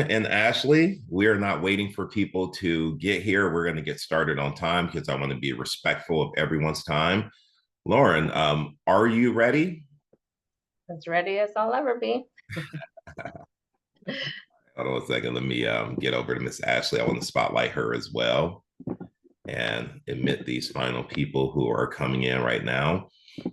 And Ashley, we're not waiting for people to get here. We're going to get started on time because I want to be respectful of everyone's time. Lauren, are you ready? As ready as I'll ever be. Hold on a second. Let me get over to Miss Ashley. I want to spotlight her as well and admit these final people who are coming in right now.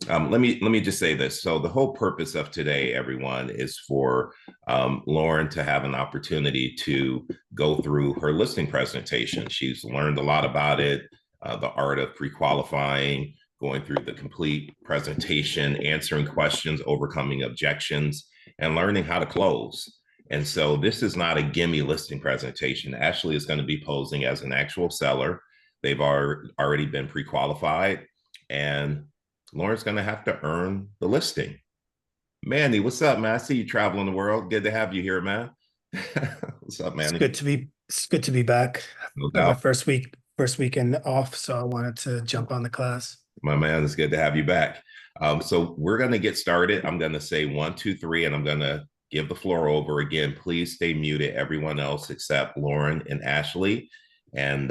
Let me just say this. So the whole purpose of today, everyone, is for Lauren to have an opportunity to go through her listing presentation. She's learned a lot about it, the art of pre-qualifying, going through the complete presentation, answering questions, overcoming objections, and learning how to close. And so this is not a gimme listing presentation. Ashley is going to be posing as an actual seller. They've already been pre-qualified, and Lauren's going to have to earn the listing. Manny, what's up, man? I see you traveling the world. Good to have you here, man. What's up, It's Manny? good to be back. No My doubt. first weekend off, so I wanted to jump on the class. My man, it's good to have you back. So we're going to get started. I'm going to say one, two, three, and I'm going to give the floor over again. Please stay muted, everyone else except Lauren and Ashley. And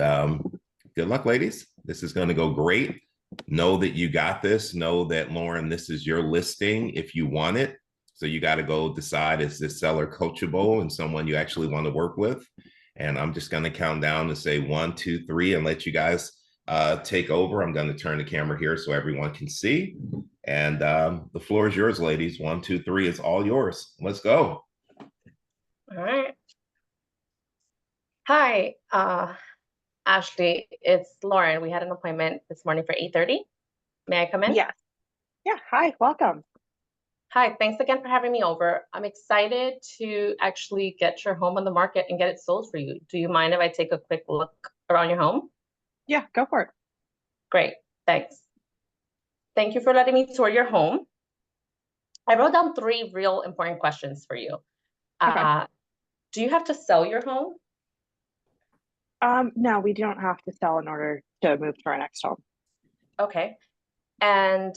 good luck, ladies. This is going to go great. Know that you got this. Know that, Lauren, this is your listing if you want it. So you got to go decide, is this seller coachable and someone you actually want to work with? And I'm just going to count down to say one, two, three, and let you guys take over. I'm going to turn the camera here so everyone can see. And the floor is yours, ladies. One, two, three. It's all yours. Let's go. All right. Hi, Ashley. It's Lauren. We had an appointment this morning for 8:30. May I come in? Yes. Yeah. Hi. Welcome. Hi. Thanks again for having me over. I'm excited to actually get your home on the market and get it sold for you. Do you mind if I take a quick look around your home? Yeah. Go for it. Great. Thanks. Thank you for letting me tour your home. I wrote down 3 real important questions for you. Okay. Do you have to sell your home? No, we don't have to sell in order to move to our next home. Okay. And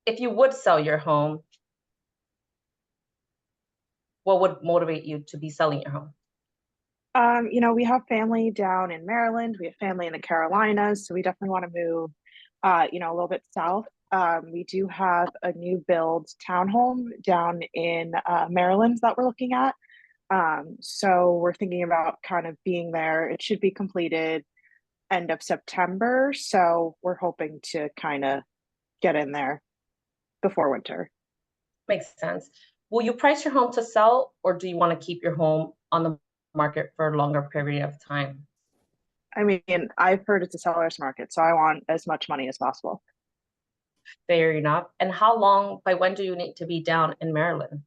if you would sell your home, what would motivate you to be selling your home? We have family down in Maryland. We have family in the Carolinas, so we definitely want to move, a little bit south. We do have a new build townhome down in Maryland that we're looking at. So we're thinking about kind of being there. It should be completed end of September. So we're hoping to kind of get in there before winter. Makes sense. Will you price your home to sell, or do you want to keep your home on the market for a longer period of time? I mean, I've heard it's a seller's market, so I want as much money as possible. Fair enough. And how long, by when do you need to be down in Maryland?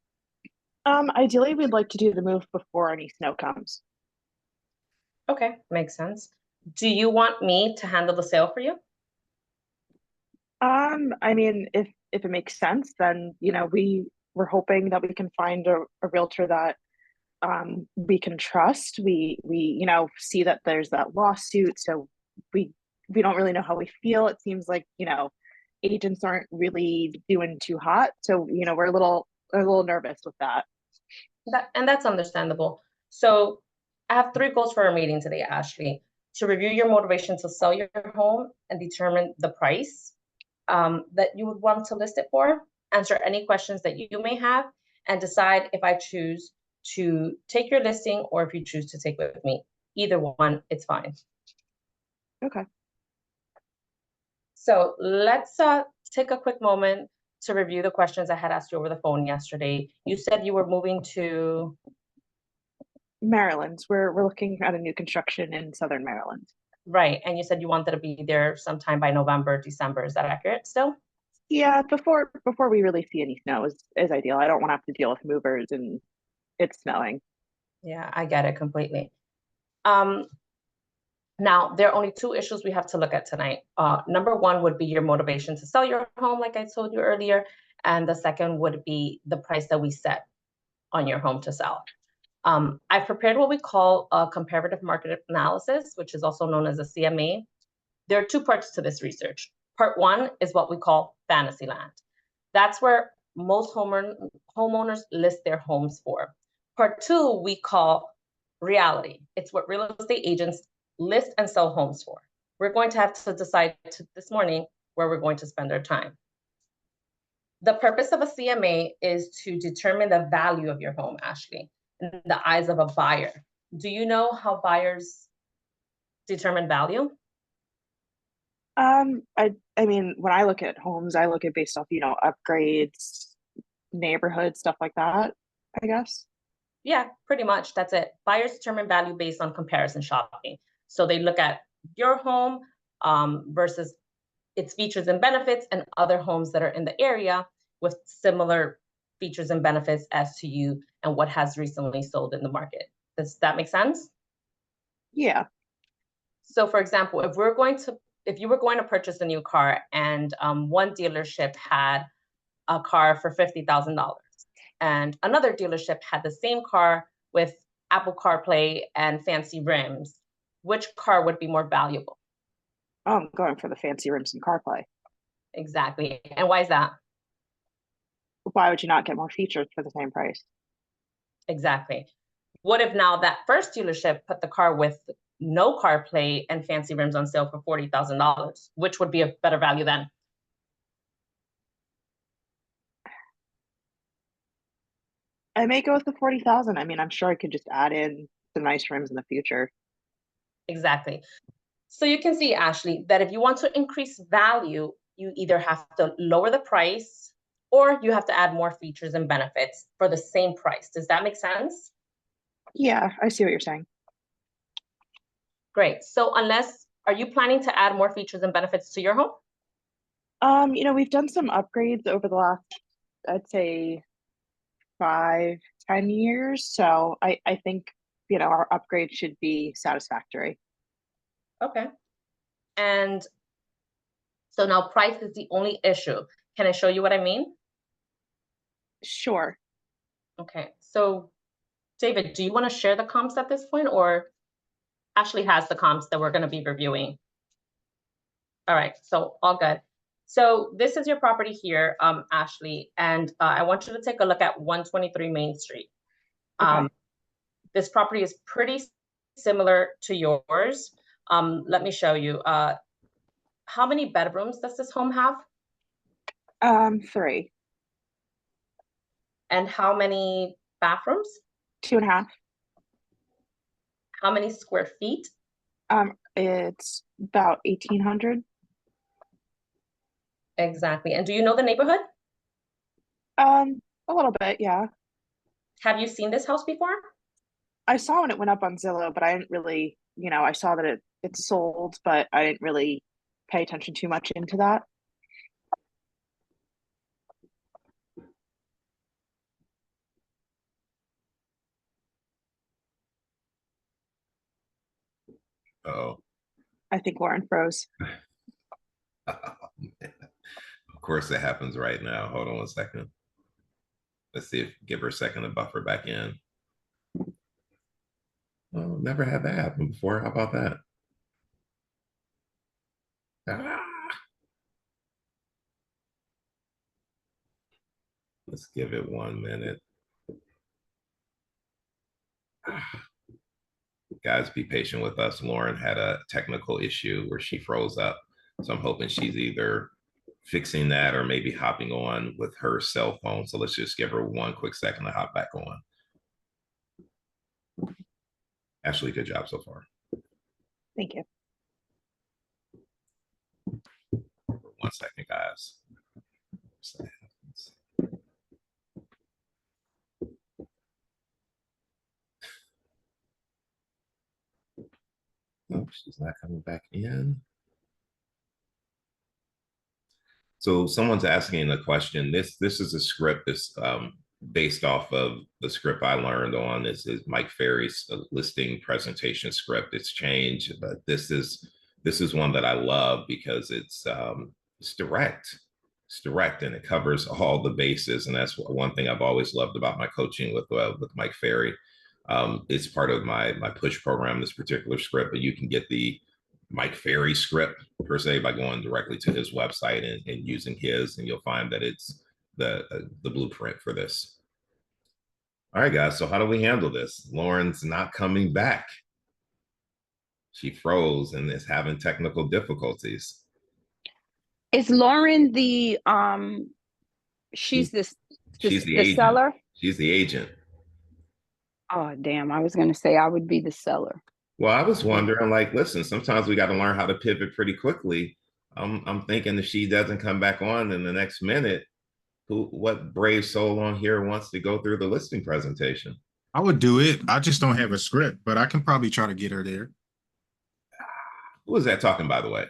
Ideally, we'd like to do the move before any snow comes. Okay, makes sense. Do you want me to handle the sale for you? I mean, if it makes sense, then we're hoping that we can find a realtor that we can trust. We see that there's that lawsuit, so we don't really know how we feel. It seems like agents aren't really doing too hot, so we're a little nervous with that. That's understandable. So I have 3 goals for our meeting today, Ashley. To review your motivation to sell your home and determine the price that you would want to list it for, answer any questions that you may have, and decide if I choose to take your listing or if you choose to take it with me. Either one, it's fine. Okay. So let's take a quick moment to review the questions I had asked you over the phone yesterday. You said you were moving to Maryland. We're looking at a new construction in Southern Maryland. right, and you said you wanted to be there sometime by November, December. Is that accurate still? Yeah, before we really see any snow is ideal. I don't want to have to deal with movers and it's snowing. Yeah, I get it completely. Now, there are only 2 issues we have to look at tonight. Number 1 would be your motivation to sell your home, like I told you earlier, and the second would be the price that we set on your home to sell. I've prepared what we call a comparative market analysis, which is also known as a CMA. There are 2 parts to this research. Part 1 is what we call fantasy land. That's where most homeowners list their homes for. Part 2 we call reality. It's what real estate agents list and sell homes for. We're going to have to decide this morning where we're going to spend our time. The purpose of a CMA is to determine the value of your home, Ashley, in the eyes of a buyer. Do you know how buyers determine value? I mean, when I look at homes, I look at based off, upgrades, neighborhood, stuff like that, I guess. Yeah, pretty much. That's it. Buyers determine value based on comparison shopping. So they look at your home versus its features and benefits and other homes that are in the area with similar features and benefits as to you and what has recently sold in the market. Does that make sense? Yeah. So for example, if you were going to purchase a new car and one dealership had a car for $50,000 and another dealership had the same car with Apple CarPlay and fancy rims, which car would be more valuable? Oh, I'm going for the fancy rims and CarPlay. Exactly. And why is that? Why would you not get more features for the same price? Exactly. What if now that first dealership put the car with no CarPlay and fancy rims on sale for $40,000? Which would be a better value then? I may go with the 40,000. I mean, I'm sure I could just add in some nice rims in the future. Exactly. So you can see, Ashley, that if you want to increase value, you either have to lower the price or you have to add more features and benefits for the same price. Does that make sense? Yeah, I see what you're saying. Great. So are you planning to add more features and benefits to your home? We've done some upgrades over the last, I'd say 5-10 years. So I think, our upgrade should be satisfactory. Okay. And so now price is the only issue. Can I show you what I mean? Sure. Okay. So David, do you want to share the comps at this point, or Ashley has the comps that we're going to be reviewing? All right. So all good. So this is your property here, Ashley, and I want you to take a look at 123 Main Street. Okay. This property is pretty similar to yours. Let me show you. How many bedrooms does this home have? 3. And how many bathrooms? 2.5. How many square feet? It's about 1,800. Exactly. And do you know the neighborhood? A little bit, yeah. Have you seen this house before? I saw when it went up on Zillow, but I didn't really, I saw that it sold, but I didn't really pay attention too much into that. Oh. I think Lauren froze. Of course, it happens right now. Hold on 1 second. Let's see if give her a second to buffer back in. Oh, never had that happen before. How about that? Ah. Let's give it 1 minute. Guys, be patient with us. Lauren had a technical issue where she froze up. So I'm hoping she's either fixing that or maybe hopping on with her cell phone. So let's just give her 1 quick second to hop back on. Ashley, good job so far. Thank you. 1 second, guys. Oh, she's not coming back in. So someone's asking a question. This is a script that's based off of the script I learned on. This is Mike Ferry's listing presentation script. It's changed, but this is one that I love because it's direct. It's direct and it covers all the bases. And that's one thing I've always loved about my coaching with Mike Ferry. It's part of my push program, this particular script, but you can get the Mike Ferry script per se by going directly to his website and using his, and you'll find that it's the blueprint for this. All right, guys. So how do we handle this? Lauren's not coming back. She froze and is having technical difficulties. Is Lauren the she's the She's the the agent. seller? She's the agent. Oh damn, I was gonna say I would be the seller. Well, I was wondering, like, listen, sometimes we got to learn how to pivot pretty quickly. I'm thinking if she doesn't come back on in the next minute, what brave soul on here wants to go through the listing presentation? I would do it. I just don't have a script, but I can probably try to get her there. Who was that talking, by the way?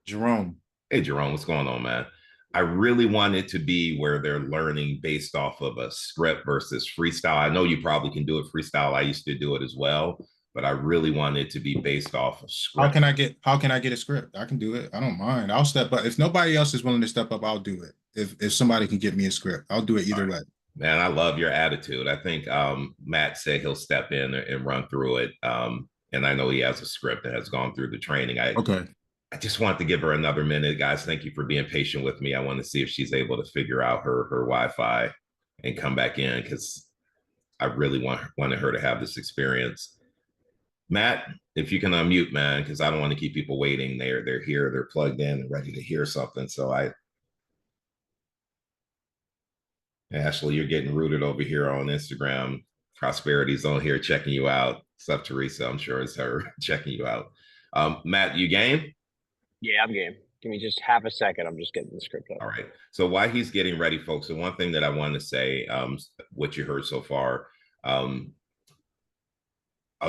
Jerome. Hey, Jerome, what's going on, man? I really want it to be where they're learning based off of a script versus freestyle. I know you probably can do it freestyle. I used to do it as well, but I really want it to be based off of script. How can I get a script? I can do it. I don't mind. I'll step up. If nobody else is willing to step up, I'll do it. If somebody can get me a script, I'll do it either way. Man, I love your attitude. I think Matt said he'll step in and run through it. And I know he has a script that has gone through the training. Okay. I just want to give her another minute, guys. Thank you for being patient with me. I want to see if she's able to figure out her Wi-Fi and come back in, because I really wanted her to have this experience. Matt, if you can unmute, man, because I don't want to keep people waiting. They're here, they're plugged in and ready to hear something. So Ashley, you're getting rooted over here on Instagram. Prosperity's on here checking you out. What's up, Teresa? I'm sure it's her checking you out. Matt, you game? Yeah, I'm game. Give me just half a second. I'm just getting the script up. All right. So while he's getting ready, folks, the one thing that I want to say, what you heard so far, I'll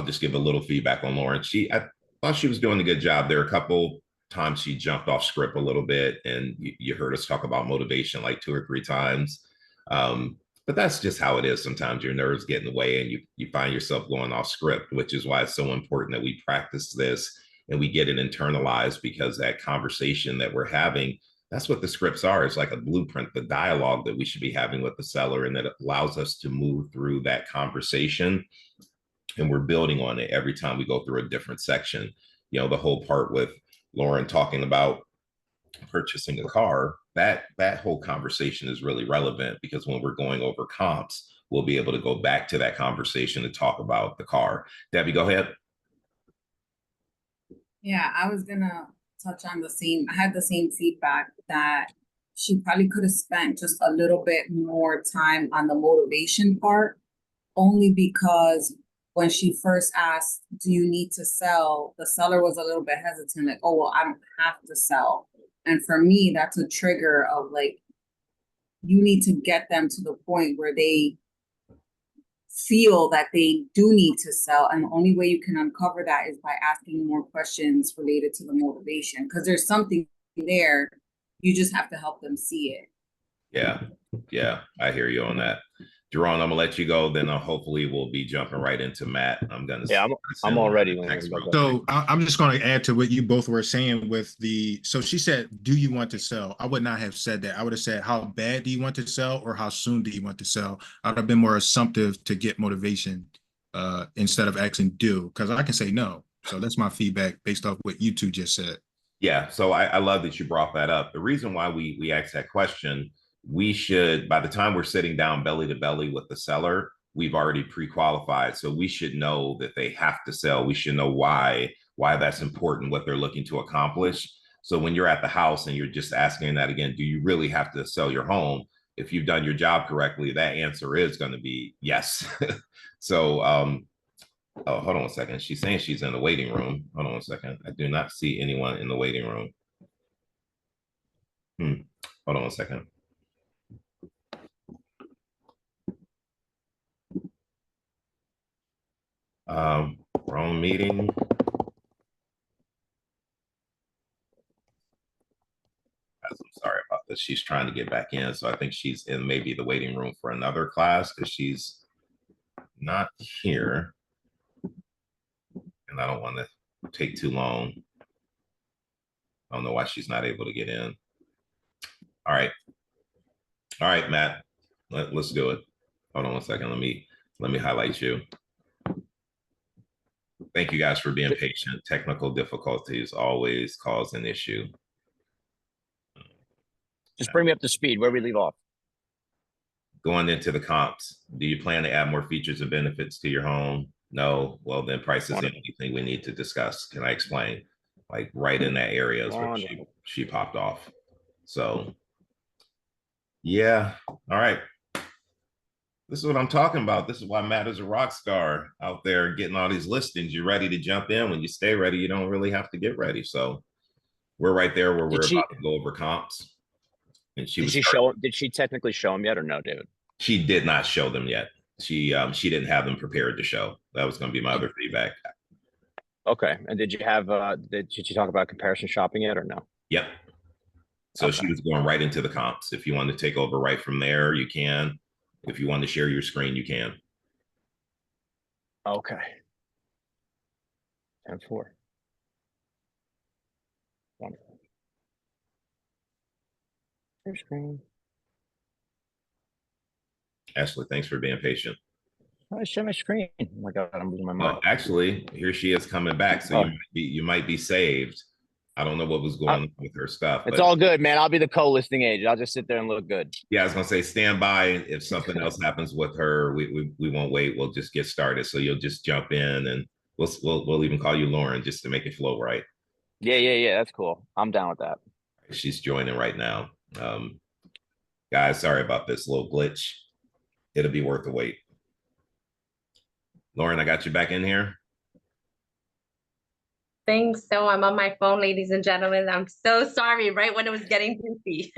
just give a little feedback on Lauren. I thought she was doing a good job. There are a couple times she jumped off script a little bit, and you heard us talk about motivation like 2 or 3 times. But that's just how it is. Sometimes your nerves get in the way and you find yourself going off script, which is why it's so important that we practice this and we get it internalized, because that conversation that we're having, that's what the scripts are. It's like a blueprint, the dialogue that we should be having with the seller, and that allows us to move through that conversation. And we're building on it every time we go through a different section. You know, the whole part with Lauren talking about purchasing a car, that whole conversation is really relevant, because when we're going over comps, we'll be able to go back to that conversation to talk about the car. Debbie, go ahead. Yeah, I was gonna touch on I had the same feedback, that she probably could have spent just a little bit more time on the motivation part, only because when she first asked, do you need to sell? The seller was a little bit hesitant, like, oh, well, I don't have to sell. And for me, that's a trigger of like, you need to get them to the point where they feel that they do need to sell. And the only way you can uncover that is by asking more questions related to the motivation, because there's something there. You just have to help them see it. Yeah, I hear you on that. Jerome, I'm gonna let you go. Then hopefully we'll be jumping right into Matt. I'm all ready. So I'm just going to add to what you both were saying with so she said, do you want to sell? I would not have said that. I would have said, how bad do you want to sell, or how soon do you want to sell? I'd have been more assumptive to get motivation instead of asking do, because I can say no. So that's my feedback based off what you two just said. Yeah, so I love that you brought that up. The reason why we asked that question, we should, by the time we're sitting down belly to belly with the seller, we've already pre-qualified. So we should know that they have to sell. We should know why that's important, what they're looking to accomplish. So when you're at the house and you're just asking that again, do you really have to sell your home? If you've done your job correctly, that answer is going to be yes. So, oh, hold on a second. She's saying she's in the waiting room. Hold on a second. I do not see anyone in the waiting room. Hold on a second. Wrong meeting. I'm sorry about this. She's trying to get back in. So I think she's in maybe the waiting room for another class, because she's not here. And I don't want to take too long. I don't know why she's not able to get in. All right. All right, Matt, let's do it. Hold on one second. Let me highlight you. Thank you guys for being patient. Technical difficulties always cause an issue. Just bring me up to speed where we leave off. going into the comps, do you plan to add more features and benefits to your home? No. Well, then price isn't Wonderful. anything we need to discuss. Can I explain? Like right in that area is where Wonderful. she popped off. So yeah. All right. This is what I'm talking about. This is why Matt is a rock star out there getting all these listings. You're ready to jump in. When you stay ready, you don't really have to get ready. So we're right there where we're about to go over comps. And Did she technically show him yet or no, David? She did not show them yet. She didn't have them prepared to show. That was going to be my other feedback. Okay. And did you have did you talk about comparison shopping yet or no? Yep. So Okay. she was going right into the comps. If you want to take over right from there, you can. If you want to share your screen, you can. Okay. 10-4. Wonderful. Share screen. Ashley, thanks for being patient. Oh, I share my screen. Oh my god, I'm losing my mind. Well, actually, here she is coming back. So Oh. you might be saved. I don't know what was going on with her stuff. It's but all good, man. I'll be the co-listing agent. I'll just sit there and look good. yeah, I was gonna say stand by. If something else happens with her, we won't wait. We'll just get started. So you'll just jump in, and we'll even call you Lauren just to make it flow right. Yeah. That's cool. I'm down with that. She's joining right now. Guys, sorry about this little glitch. It'll be worth the wait. Lauren, I got you back in here. Thanks. So I'm on my phone, ladies and gentlemen. I'm so sorry, right when it was getting goofy.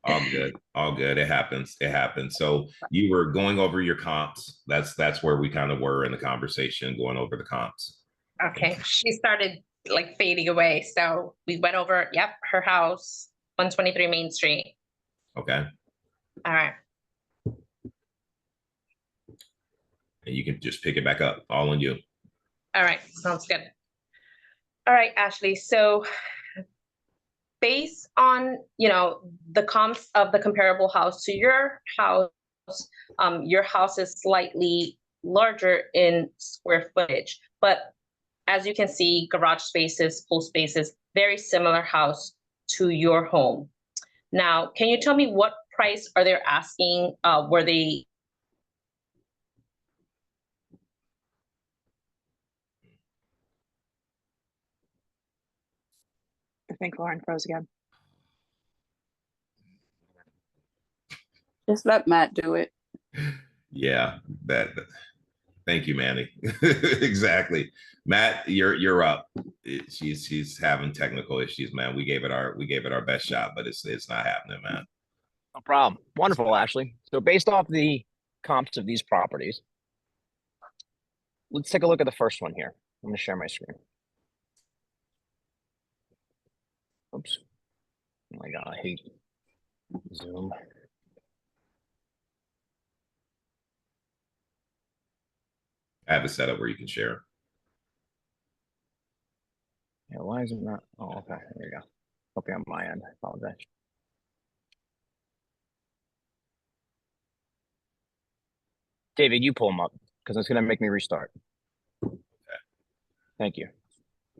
All good. All good. It happens. It happens. So you were going over your comps. That's where we kind of were in the conversation, going over the comps. Okay, she started like fading away. So we went over, yep, her house, 123 Main Street. Okay. All right. And you can just pick it back up. All on you. All right, sounds good. All right, Ashley, so based on, the comps of the comparable house to your house is slightly larger in square footage, but as you can see, garage spaces, pool spaces, very similar house to your home. Now, can you tell me what price are they asking? Were they I think Lauren froze again. Just let Matt do it. Yeah, thank you, Manny. Exactly. Matt, you're up. She's having technical issues, man. We gave it our best shot, but it's not happening, man. No problem. Wonderful, Ashley. So based off the comps of these properties, let's take a look at the first one here. I'm going to share my screen. Oops. Oh my god, I hate Zoom. I have a setup where you can share. Yeah, why is it not? Oh, okay. There you go. Okay, on my end. I apologize. David, you pull them up because it's going to make me restart. Okay. Thank you.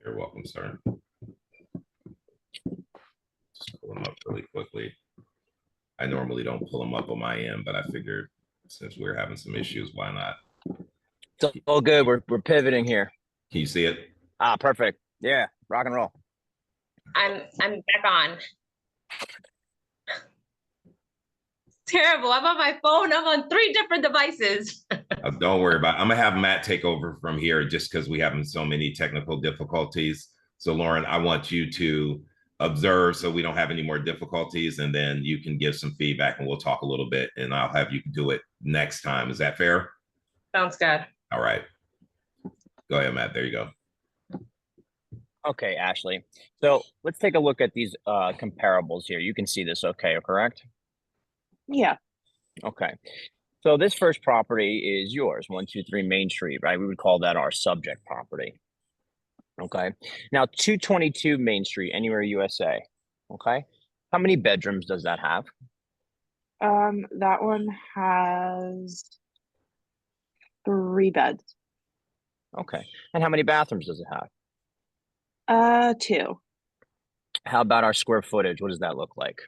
You're welcome, sir. Just pull them up really quickly. I normally don't pull them up on my end, but I figured since we're having some issues, why not? It's all good. We're pivoting here. Can you see it? Ah, perfect. Yeah, rock and roll. I'm back on. Terrible. I'm on my phone. I'm on 3 different devices. Don't worry about it. I'm gonna have Matt take over from here just because we having so many technical difficulties. So Lauren, I want you to observe so we don't have any more difficulties, and then you can give some feedback and we'll talk a little bit, and I'll have you do it next time. Is that fair? Sounds good. All right. Go ahead, Matt. There you go. Okay, Ashley. So let's take a look at these comparables here. You can see this okay, correct? Yeah. Okay. So this first property is yours, 123 Main Street, right? We would call that our subject property. Okay. Now 222 Main Street, Anywhere USA. Okay. How many bedrooms does that have? That one has 3 beds. Okay. And how many bathrooms does it have? 2. How about our square footage? What does that look like?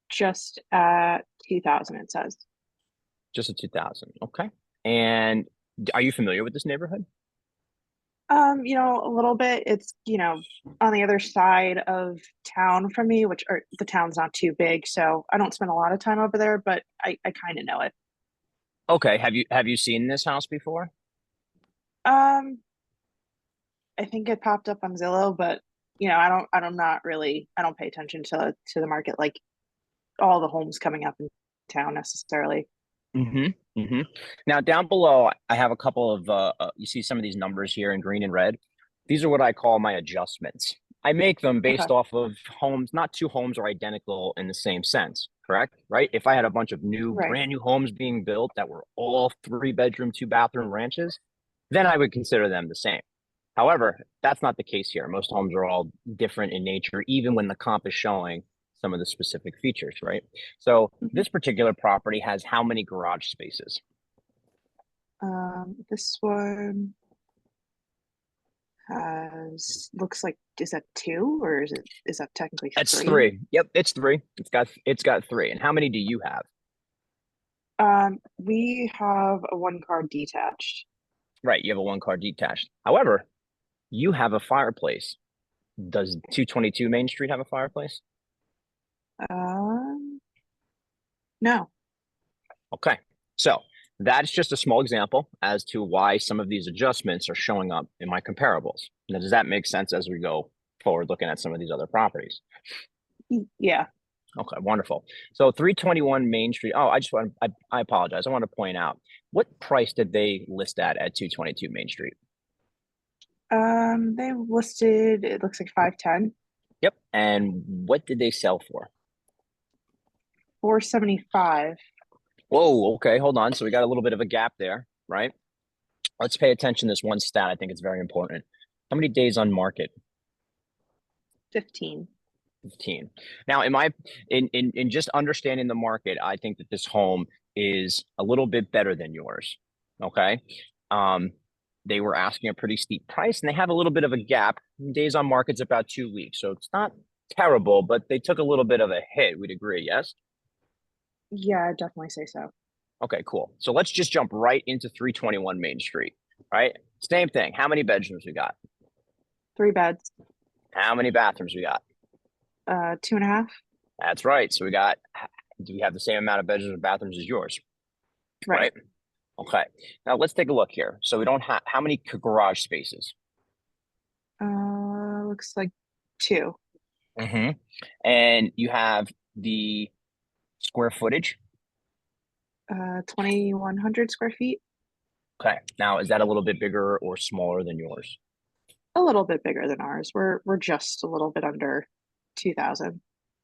just at 2,000, it says. Just a 2,000. Okay. And are you familiar with this neighborhood? A little bit. It's, on the other side of town from me, which or the town's not too big, so I don't spend a lot of time over there, but I kind of know it. Okay. Have you seen this house before? Um, I think it popped up on Zillow, but I don't pay attention to the market like all the homes coming up in town necessarily. Mm-hmm. Mm-hmm. Now down below, I have a couple of you see some of these numbers here in green and red. These are what I call my adjustments. I make them based Okay. off of homes. Not two homes are identical in the same sense, correct? Right? If I had a bunch of Right. brand new homes being built that were all 3-bedroom, 2-bathroom ranches, then I would consider them the same. However, that's not the case here. Most homes are all different in nature, even when the comp is showing some of the specific features, right? So this particular property has how many garage spaces? This one looks like, is that two or is that technically That's three? 3. Yep, it's 3. It's got 3. And how many do you have? We have a one car detached. Right, you have a 1-car detached. However, you have a fireplace. Does 222 Main Street have a fireplace? No. Okay, so that's just a small example as to why some of these adjustments are showing up in my comparables. Now, does that make sense as we go forward looking at some of these other properties? Yeah. Okay, wonderful. So 321 Main Street. Oh, I apologize. I want to point out, what price did they list at 222 Main Street? They listed, it looks like 510, Yep. And what did they sell for? 475. Whoa, okay, hold on. So we got a little bit of a gap there, right? Let's pay attention to this one stat. I think it's very important. How many days on market? 15. 15. Now, in just understanding the market, I think that this home is a little bit better than yours. Okay. They were asking a pretty steep price and they have a little bit of a gap. Days on market's about 2 weeks. So it's not terrible, but they took a little bit of a hit. We'd agree, yes? Yeah, I'd definitely say so. Okay, cool. So let's just jump right into 321 Main Street, right? Same thing. How many bedrooms we got? 3 beds, How many bathrooms we got? 2.5. That's right. So do we have the same amount of bedrooms and bathrooms as yours? Right. Okay. Now let's take a look here. So we don't have, how many garage spaces? Looks like 2. Mm-hmm. And you have the square footage? 2,100 square feet. Okay. Now, is that a little bit bigger or smaller than yours? A little bit bigger than ours. We're just a little bit under 2,000.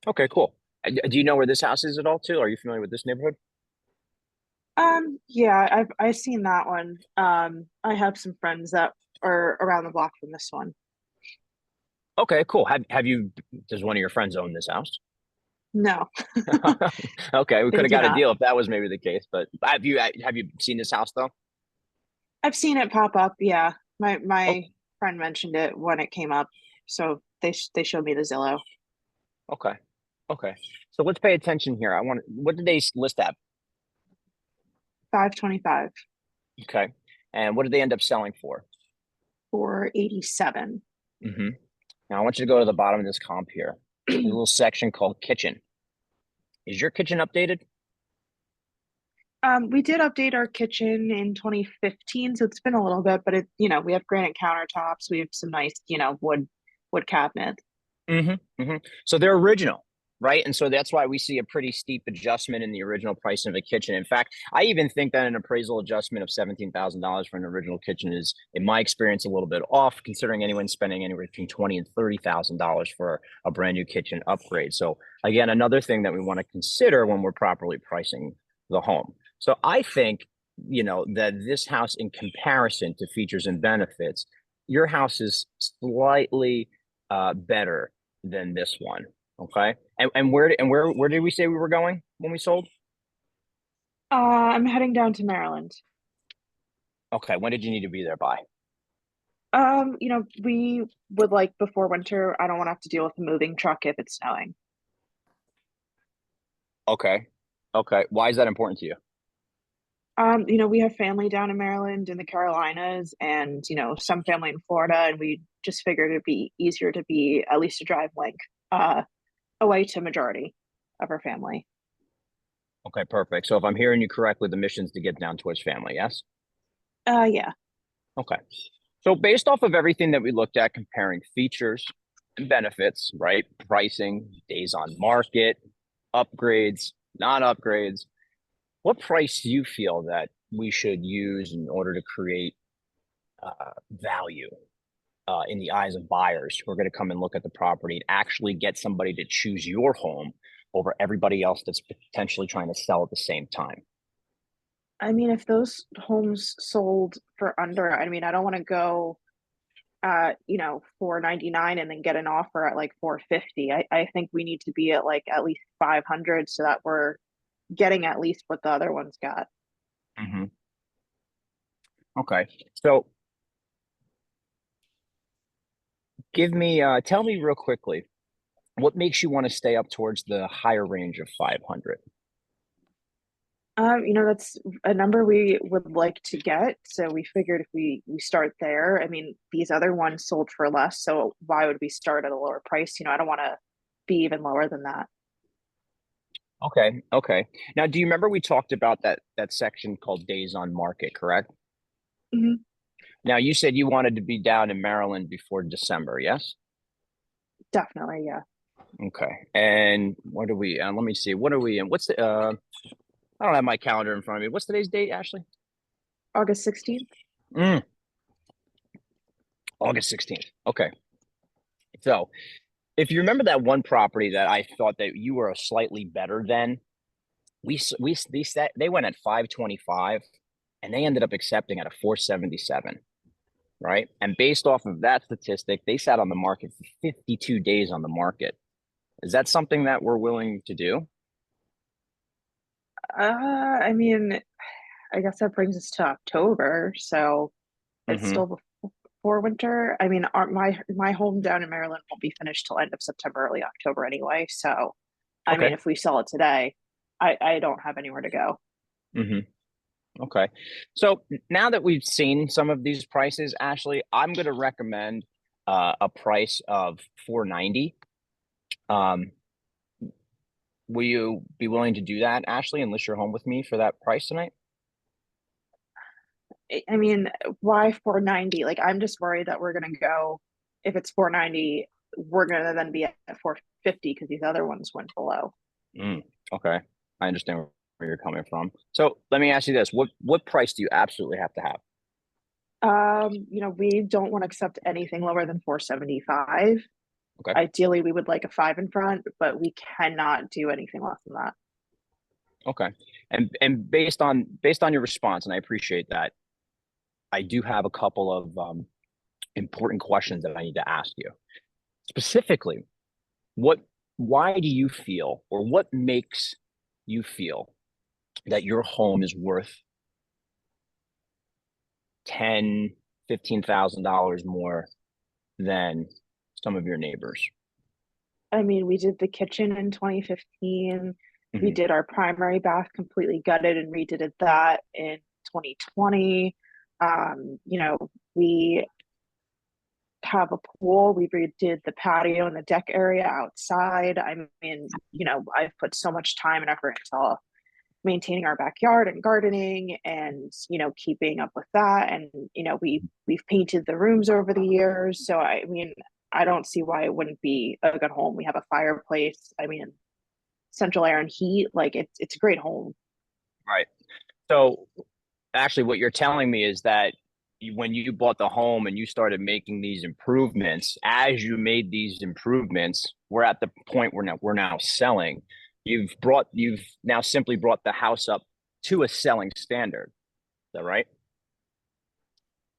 Okay, cool. Do you know where this house is at all too? Are you familiar with this neighborhood? Yeah, I've seen that one. I have some friends that are around the block from this one. Okay, cool. Does one of your friends own this house? No, Okay, we they could have do got a not. deal if that was maybe the case, but have you seen this house though? I've seen it pop up. Yeah, my Oh, friend mentioned it when it came up, so they showed me the Zillow. okay. Okay. So let's pay attention here. What did they list at? 525 Okay. And what did they end up selling for? for 87. Mm-hmm. Now I want you to go to the bottom of this comp here. There's a little section called kitchen. Is your kitchen updated? We did update our kitchen in 2015, so it's been a little bit, but we have granite countertops. We have some nice, wood cabinets. Mm-hmm. Mm-hmm. So they're original, right? And so that's why we see a pretty steep adjustment in the original price of a kitchen. In fact, I even think that an appraisal adjustment of $17,000 for an original kitchen is, in my experience, a little bit off, considering anyone's spending anywhere between $20,000 and $30,000 for a brand new kitchen upgrade. So again, another thing that we want to consider when we're properly pricing the home. So I think, that this house, in comparison to features and benefits, your house is slightly better than this one. Okay. And where did we say we were going when we sold? I'm heading down to Maryland. Okay. When did you need to be there by? We would like before winter. I don't want to have to deal with the moving truck if it's snowing. Okay. Okay. Why is that important to you? You know, we have family down in Maryland and the Carolinas and, you know, some family in Florida, and we just figured it'd be easier to be at least a drive length away to majority of our family. Okay, perfect. So if I'm hearing you correctly, the mission's to get down towards family, yes? Yeah. Okay. So based off of everything that we looked at, comparing features and benefits, right? Pricing, days on market, upgrades, non-upgrades, what price do you feel that we should use in order to create value in the eyes of buyers who are going to come and look at the property and actually get somebody to choose your home over everybody else that's potentially trying to sell at the same time? I mean, if those homes sold for under, I mean, I don't want to go you know, 499 and then get an offer at like 450. I think we need to be at like at least 500 so that we're getting at least what the other ones got. Mm-hmm. Okay. So tell me real quickly, what makes you want to stay up towards the higher range of 500? You know, that's a number we would like to get. So we figured if we start there, I mean, these other ones sold for less, so why would we start at a lower price? You know, I don't want to be even lower than that. Okay. Okay. Now, do you remember we talked about that section called days on market, correct? Mhm. Now, you said you wanted to be down in Maryland before December, yes? Definitely, yeah. Okay. And what are we, let me see, what are we in? What's the, I don't have my calendar in front of me. What's today's date, Ashley? August 16th. August 16th. Okay. So if you remember that one property that I thought that you were slightly better than, they went at 525 and they ended up accepting at a 477, right? And based off of that statistic, they sat on the market for 52 days on the market. Is that something that we're willing to do? I mean, I guess that brings us to October, so it's Mm-hmm. still before winter. I mean, my home down in Maryland won't be finished till end of September, early October anyway. So, I mean, Okay. if we sell it today, I don't have anywhere to go. Mm-hmm. Okay. So now that we've seen some of these prices, Ashley, I'm going to recommend a price of 490. Will you be willing to do that, Ashley, and list your home with me for that price tonight? I mean, why 490? Like, I'm just worried that we're gonna go. If it's 490, we're gonna then be at 450 because these other ones went below. Okay. I understand where you're coming from. So let me ask you this. What price do you absolutely have to have? You know, we don't want to accept anything lower than 475. Okay. Ideally, we would like a 5 in front, but we cannot do anything less than that. Okay. And based on your response, and I appreciate that, I do have a couple of important questions that I need to ask you. Specifically, why do you feel, or what makes you feel that your home is worth $10,000-$15,000 more than some of your neighbors? I mean, we did the kitchen in 2015. We Mhm. did our primary bath completely gutted and redid that in 2020. You know, we have a pool. We redid the patio and the deck area outside. I mean, you know, I've put so much time and effort into maintaining our backyard and gardening and, you know, keeping up with that. And, you know, we've painted the rooms over the years. So I mean, I don't see why it wouldn't be a good home. We have a fireplace. I mean, central air and heat. Like it's a great home. Right. So actually, what you're telling me is that when you bought the home and you started making these improvements, as you made these improvements, we're at the point where we're now selling. You've now simply brought the house up to a selling standard. Is that right?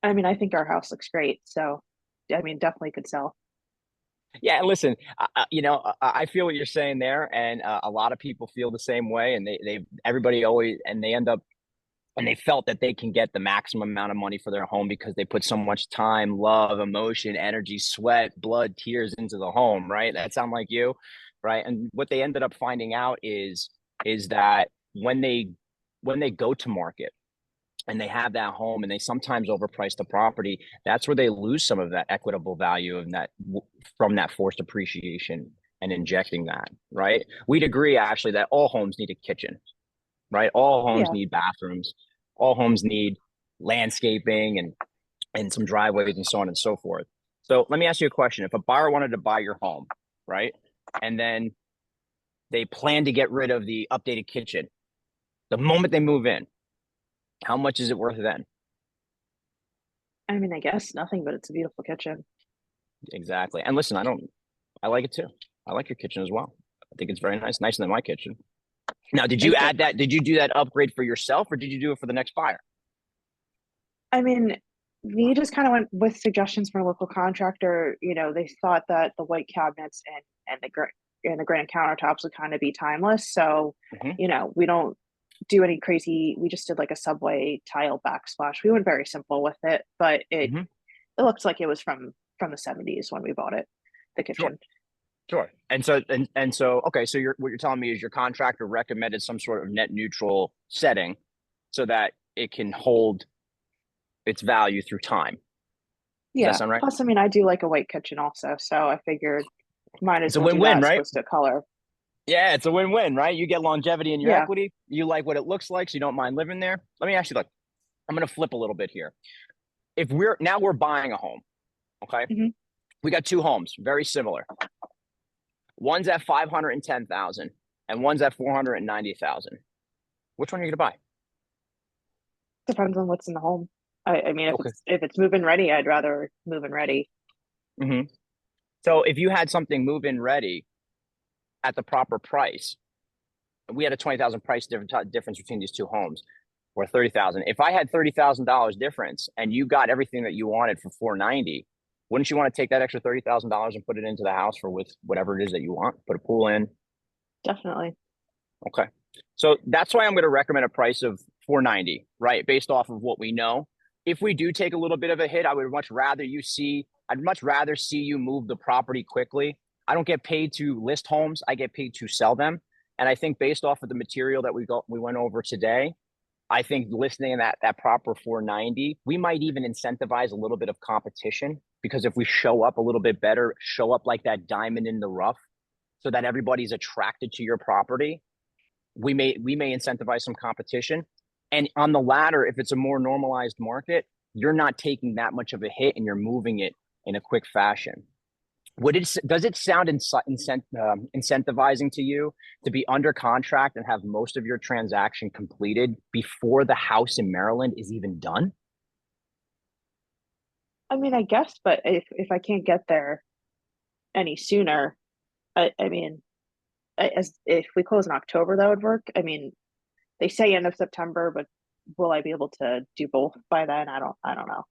I mean, I think our house looks great. So, I mean, definitely could sell. Yeah, listen, you know, I feel what you're saying there, and a lot of people feel the same way, and everybody always, and they end up, and they felt that they can get the maximum amount of money for their home because they put so much time, love, emotion, energy, sweat, blood, tears into the home, right? That sound like you, right? And what they ended up finding out is is that when they go to market and they have that home and they sometimes overprice the property, that's where they lose some of that equitable value of that from that forced appreciation and injecting that, right? We'd agree actually that all homes need a kitchen, right? All homes Yeah. need bathrooms, all homes need landscaping and some driveways and so on and so forth. So let me ask you a question. If a buyer wanted to buy your home, right? And then they plan to get rid of the updated kitchen, the moment they move in, how much is it worth then? I mean, I guess nothing, but it's a beautiful kitchen. Exactly. And listen, I like it too. I like your kitchen as well. I think it's very nice, nicer than my kitchen. Now, did you Thank you. add that? Did you do that upgrade for yourself or did you do it for the next buyer? I mean, we just kind of went with suggestions from a local contractor. You know, they thought that the white cabinets and the granite countertops would kind of be timeless. So, Mhm. you know, we don't do any crazy. We just did like a subway tile backsplash. We went very simple with it, but it Mhm. it looks like it was from the 70s when we bought it, the kitchen. Sure. And so, okay. So what you're telling me is your contractor recommended some sort of net neutral setting so that it can hold its value through time. Yeah. sound right? Plus, I mean, I do like a white kitchen also, so I figured might as It's a well do win-win, that as right? opposed to color. Yeah, it's a win-win, right? You get longevity in your Yeah. equity. You like what it looks like, so you don't mind living there. Let me ask you, like, I'm going to flip a little bit here. If we're buying a home, okay? Mhm. We got two homes, very similar. One's at 510,000 and one's at 490,000. Which one are you going to buy? Depends on what's in the home. I mean, Okay. if it's move-in ready, I'd rather move-in ready. Mm-hmm. So if you had something move-in ready at the proper price, we had a 20,000 price difference between these two homes, or 30,000. If I had $30,000 difference and you got everything that you wanted for 490, wouldn't you want to take that extra $30,000 and put it into the house for with whatever it is that you want? Put a pool in. Definitely. Okay. So that's why I'm going to recommend a price of 490, right? Based off of what we know. If we do take a little bit of a hit, I'd much rather see you move the property quickly. I don't get paid to list homes. I get paid to sell them. And I think based off of the material that we went over today, I think listing that proper 490, we might even incentivize a little bit of competition, because if we show up a little bit better, show up like that diamond in the rough so that everybody's attracted to your property, we may incentivize some competition. And on the latter, if it's a more normalized market, you're not taking that much of a hit and you're moving it in a quick fashion. Does it sound incentivizing to you to be under contract and have most of your transaction completed before the house in Maryland is even done? I mean, I guess, but if I can't get there any sooner, I mean, if we close in October, that would work. I mean, they say end of September, but will I be able to do both by then? I don't know.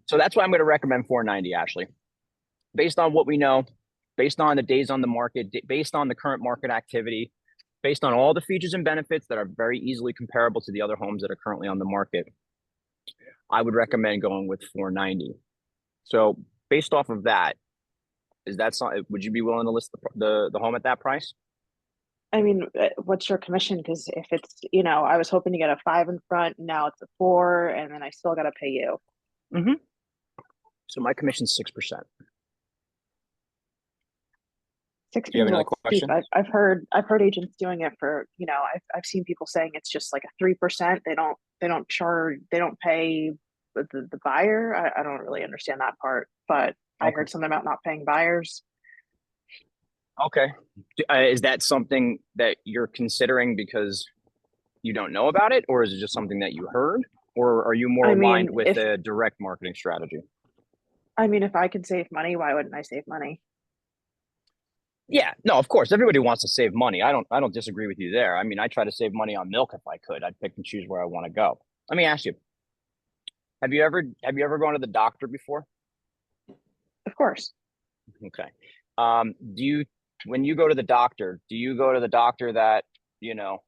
So that's why I'm going to recommend 490, Ashley. Based on what we know, based on the days on the market, based on the current market activity, based on all the features and benefits that are very easily comparable to the other homes that are currently on the market, I would recommend going with 490. So based off of that, would you be willing to list the home at that price? I mean, what's your commission? Because if it's, you know, I was hoping to get a 5 in front, now it's a 4, and then I still got to pay you. Mm-hmm. So my commission's 6%. 6 Do you have is a another little steep. question? I've heard agents doing it for, you know, I've seen people saying it's just like a 3%. They don't pay the buyer. I don't really understand that part, but I Okay. heard something about not paying buyers. Okay. Is that something that you're considering because you don't know about it, or is it just something that you heard, or are you more I mean, aligned with a direct marketing strategy? I mean, if I could save money, why wouldn't I save money? Yeah, no, of course, everybody wants to save money. I don't disagree with you there. I mean, I try to save money on milk if I could. I'd pick and choose where I want to go. Let me ask you, have you ever gone to the doctor before? Of course. Okay. When you go to the doctor, do you go to the doctor that, you know,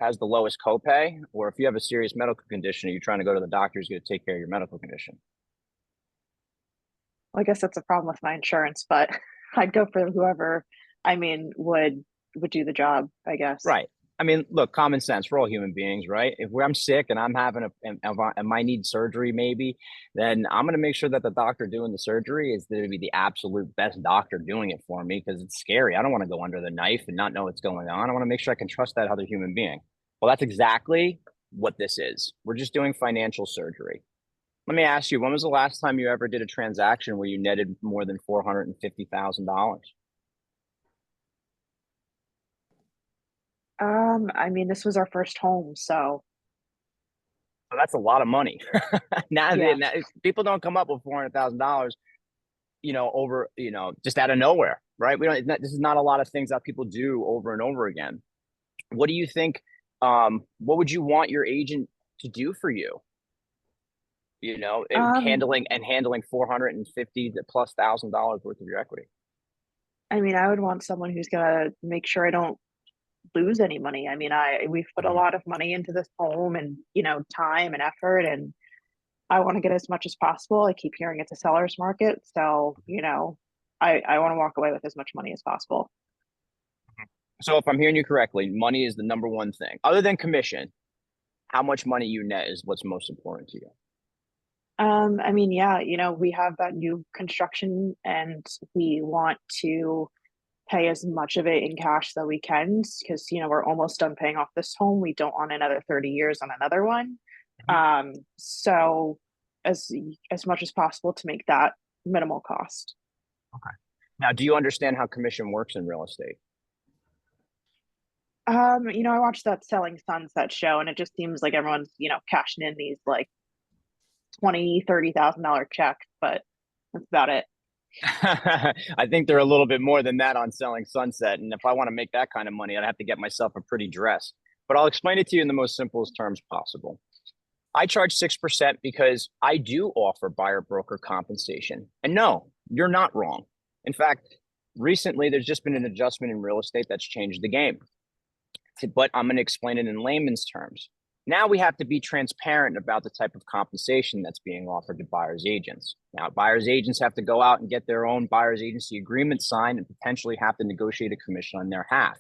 has the lowest copay? Or if you have a serious medical condition, are you trying to go to the doctor who's going to take care of your medical condition? Well, I guess that's a problem with my insurance, but I'd go for whoever, I mean, would do the job, I guess. Right. I mean, look, common sense. We're all human beings, right? If I'm sick and I'm having and I need surgery, maybe, then I'm going to make sure that the doctor doing the surgery is going to be the absolute best doctor doing it for me, because it's scary. I don't want to go under the knife and not know what's going on. I want to make sure I can trust that other human being. Well, that's exactly what this is. We're just doing financial surgery. Let me ask you, when was the last time you ever did a transaction where you netted more than $450,000? I mean, this was our first home, so Well, that's a lot of money. now, Yeah. now, people don't come up with $400,000, over, just out of nowhere, right? We don't. This is not a lot of things that people do over and over again. What do you think? What would you want your agent to do for you? Handling 450 plus $1,000 worth of your equity. I mean, I would want someone who's gonna make sure I don't lose any money. I mean, we've put a lot of money into this home and, time and effort, and I want to get as much as possible. I keep hearing it's a seller's market, so, I want to walk away with as much money as possible. So if I'm hearing you correctly, money is the number one thing. Other than commission, how much money you net is what's most important to you. I mean, yeah, we have that new construction and we want to pay as much of it in cash that we can, because, we're almost done paying off this home. We don't want another 30 years on another one. So as much as possible to make that minimal cost. Okay. Now, do you understand how commission works in real estate? I watched that Selling Sunset show, and it just seems like everyone's, cashing in these like $20,000-$30,000 checks, but that's about it. I think they're a little bit more than that on Selling Sunset. And if I want to make that kind of money, I'd have to get myself a pretty dress. But I'll explain it to you in the most simplest terms possible. I charge 6% because I do offer buyer broker compensation. And no, you're not wrong. In fact, recently there's just been an adjustment in real estate that's changed the game. But I'm going to explain it in layman's terms. Now we have to be transparent about the type of compensation that's being offered to buyer's agents. Now, buyer's agents have to go out and get their own buyer's agency agreement signed and potentially have to negotiate a commission on their half.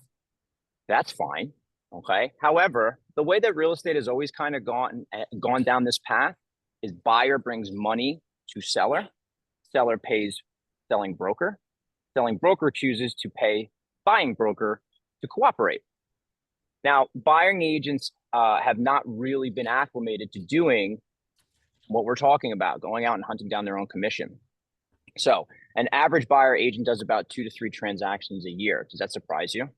That's fine, okay? However, the way that real estate has always kind of gone down this path is buyer brings money to seller, seller pays selling broker chooses to pay buying broker to cooperate. Now, buying agents have not really been acclimated to doing what we're talking about, going out and hunting down their own commission. So an average buyer agent does about 2 to 3 transactions a year. Does that surprise you?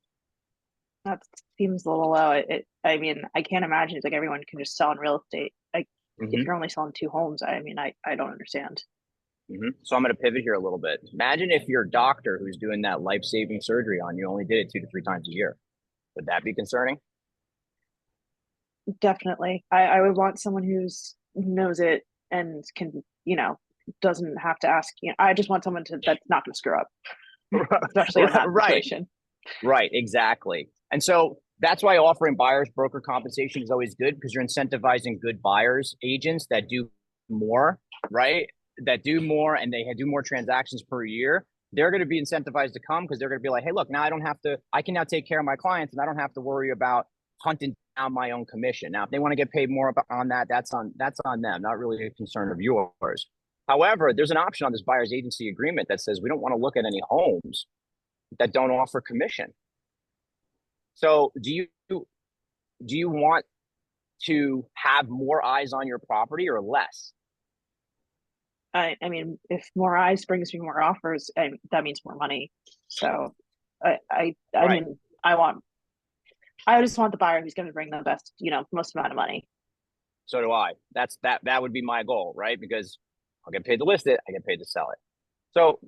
That seems a little low. I mean, I can't imagine it's like everyone can just sell in real estate. Like if you're only selling 2 homes, I mean, I don't understand. So I'm going to pivot here a little bit. Imagine if your doctor who's doing that life-saving surgery on you only did it 2 to 3 times a year. Would that be concerning? Definitely. I would want someone who knows it and can, doesn't have to ask. I just want someone that's not going to screw up, especially in that situation. Right, exactly. And so that's why offering buyers broker compensation is always good, because you're incentivizing good buyers agents that do more, right? That do more, and they do more transactions per year. They're going to be incentivized to come because they're going to be like, hey, look, now I can now take care of my clients and I don't have to worry about hunting down my own commission. Now, if they want to get paid more on that, that's on them, not really a concern of yours. However, there's an option on this buyer's agency agreement that says we don't want to look at any homes that don't offer commission. So do you want to have more eyes on your property or less? I mean, if more eyes brings me more offers, that means more money. So I mean, I just want the buyer who's going to bring the best, most amount of money. So do I. That would be my goal, right? Because I'll get paid to list it, I get paid to sell it. So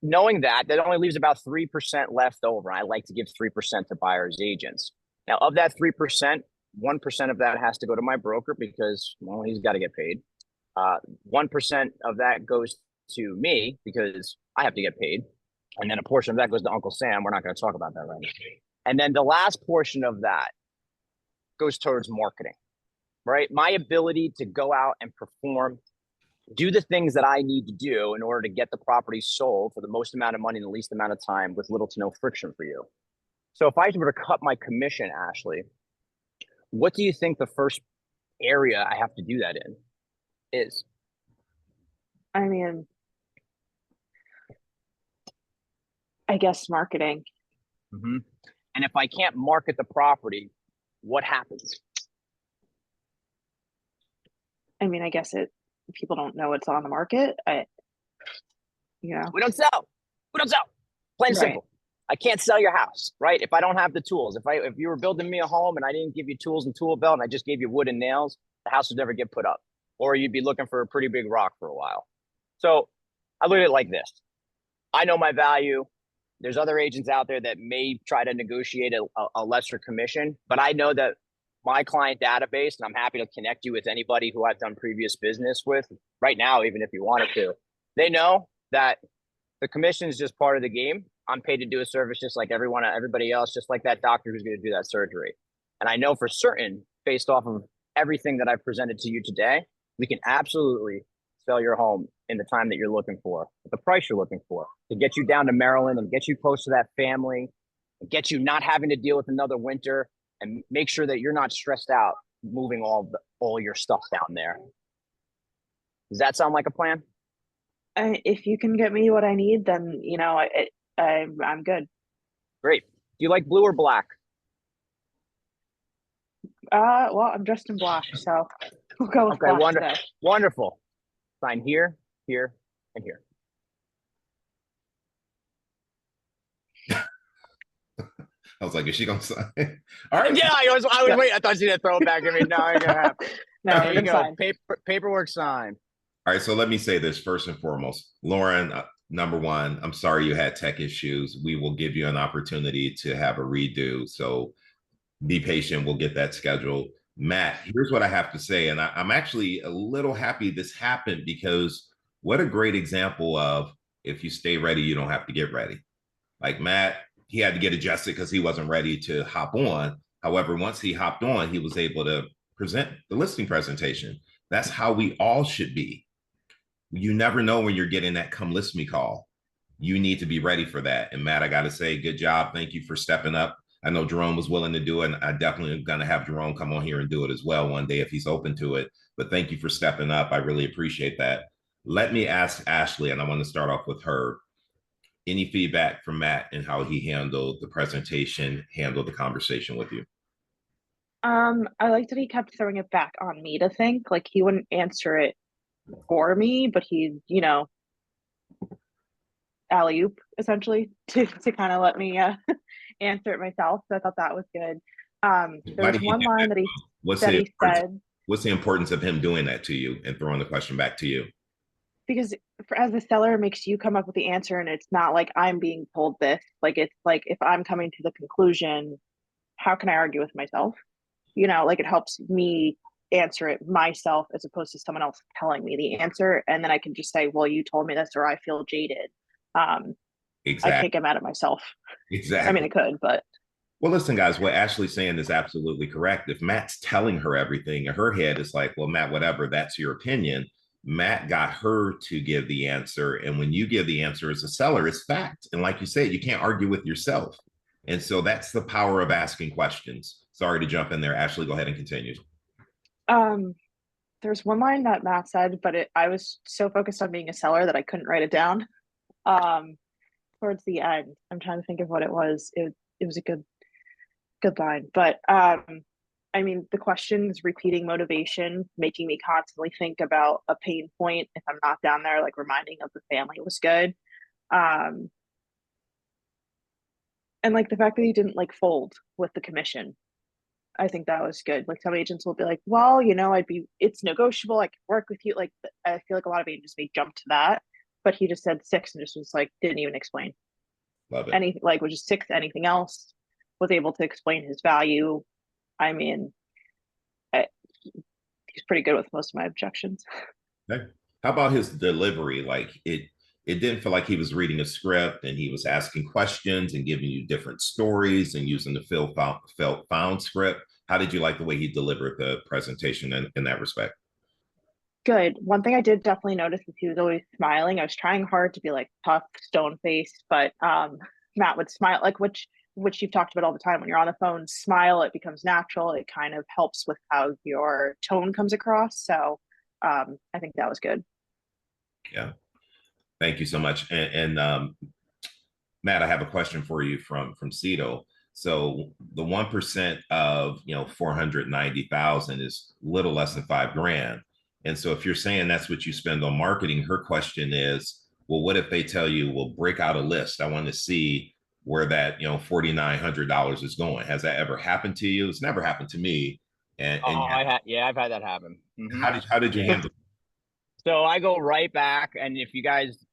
knowing that only leaves about 3% left over. I like to give 3% to buyer's agents. Now, of that 3%, 1% of that has to go to my broker because, well, he's got to get paid. 1% of that goes to me because I have to get paid. And then a portion of that goes to Uncle Sam. We're not going to talk about that right now. And then the last portion of that goes towards marketing, right? My ability to go out and perform do the things that I need to do in order to get the property sold for the most amount of money in the least amount of time with little to no friction for you. So if I were to cut my commission, Ashley, what do you think the first area I have to do that in is? I mean, I guess marketing. Mm-hmm. And if I can't market the property, what happens? I mean, I guess people don't know it's on the market. You know, We don't sell. We don't sell. Plain and Right. simple. I can't sell your house, right? If I don't have the tools, if you were building me a home and I didn't give you tools and tool belt and I just gave you wood and nails, the house would never get put up, or you'd be looking for a pretty big rock for a while. So I look at it like this. I know my value. There's other agents out there that may try to negotiate a lesser commission, but I know that my client database, and I'm happy to connect you with anybody who I've done previous business with right now, even if you wanted to, they know that the commission is just part of the game. I'm paid to do a service just like everybody else, just like that doctor who's going to do that surgery. And I know for certain, based off of everything that I've presented to you today, we can absolutely sell your home in the time that you're looking for, at the price you're looking for, to get you down to Maryland and get you close to that family, and get you not having to deal with another winter, and make sure that you're not stressed out moving all your stuff down there. Does that sound like a plan? if you can get me what I need, then you know, I'm good. Great. Do you like blue or black? Well, I'm dressed in black, so we'll go with Okay, black today. wonderful. Sign here, here, and here. I was like, is she gonna sign? All right. Yeah, I was waiting. I thought she did throw it back at me. No, I ain't gonna happen. No, There you it's go. fine. Paperwork signed. All right, so let me say this first and foremost. Lauren, number one, I'm sorry you had tech issues. We will give you an opportunity to have a redo. So be patient. We'll get that scheduled. Matt, here's what I have to say. And I'm actually a little happy this happened, because what a great example of, if you stay ready, you don't have to get ready. Like Matt, he had to get adjusted because he wasn't ready to hop on. However, once he hopped on, he was able to present the listing presentation. That's how we all should be. You never know when you're getting that come list me call. You need to be ready for that. And Matt, I got to say, good job. Thank you for stepping up. I know Jerome was willing to do it, and I definitely am going to have Jerome come on here and do it as well one day if he's open to it. But thank you for stepping up. I really appreciate that. Let me ask Ashley, and I want to start off with her. Any feedback from Matt and how he handled the presentation, handled the conversation with you? I liked that he kept throwing it back on me to think. Like, he wouldn't answer it for me, but he, you know, alley-oop essentially to kind of let me answer it myself. So I thought that was good. There was one line that he said. What's the importance of him doing that to you and throwing the question back to you? Because as a seller, it makes you come up with the answer, and it's not like I'm being told this. Like, it's like, if I'm coming to the conclusion, how can I argue with myself? You know, like, it helps me answer it myself as opposed to someone else telling me the answer, and then I can just say, well, you told me this, or I feel jaded. Exactly. I can't get mad at myself. Exactly. I mean, I could, but well, listen, guys, what Ashley's saying is absolutely correct. If Matt's telling her everything in her head, it's like, well, Matt, whatever, that's your opinion. Matt got her to give the answer. And when you give the answer as a seller, it's fact. And like you said, you can't argue with yourself. And so that's the power of asking questions. Sorry to jump in there. Ashley, go ahead and continue. There's one line that Matt said, but I was so focused on being a seller that I couldn't write it down. Towards the end, I'm trying to think of what it was. It was a good line, but I mean, the questions repeating motivation, making me constantly think about a pain point if I'm not down there, like reminding of the family was good. And like the fact that he didn't like fold with the commission, I think that was good. Like, some agents will be like, well, you know, it's negotiable, I can work with you. Like, I feel like a lot of agents may jump to that, but he just said 6 and just was like, didn't even explain. Love it. Anything, like, was just 6, anything else, was able to explain his value. I mean, he's pretty good with most of my objections. Okay. How about his delivery? Like, it didn't feel like he was reading a script, and he was asking questions and giving you different stories and using the felt found script. How did you like the way he delivered the presentation in that respect? Good. One thing I did definitely notice is he was always smiling. I was trying hard to be like tough, stone faced, but Matt would smile, like which you've talked about all the time. When you're on the phone, smile, it becomes natural. It kind of helps with how your tone comes across. So I think that was good. Yeah. Thank you so much. And Matt, I have a question for you from Cito. So the 1% of 490,000 is little less than $5,000. And so if you're saying that's what you spend on marketing, her question is, well, what if they tell you, well, break out a list? I want to see where that $4,900 is going. Has that ever happened to you? It's never happened to me. And Yeah, I've had that happen. Mhm. how did you handle it? So I go right back, and if you guys,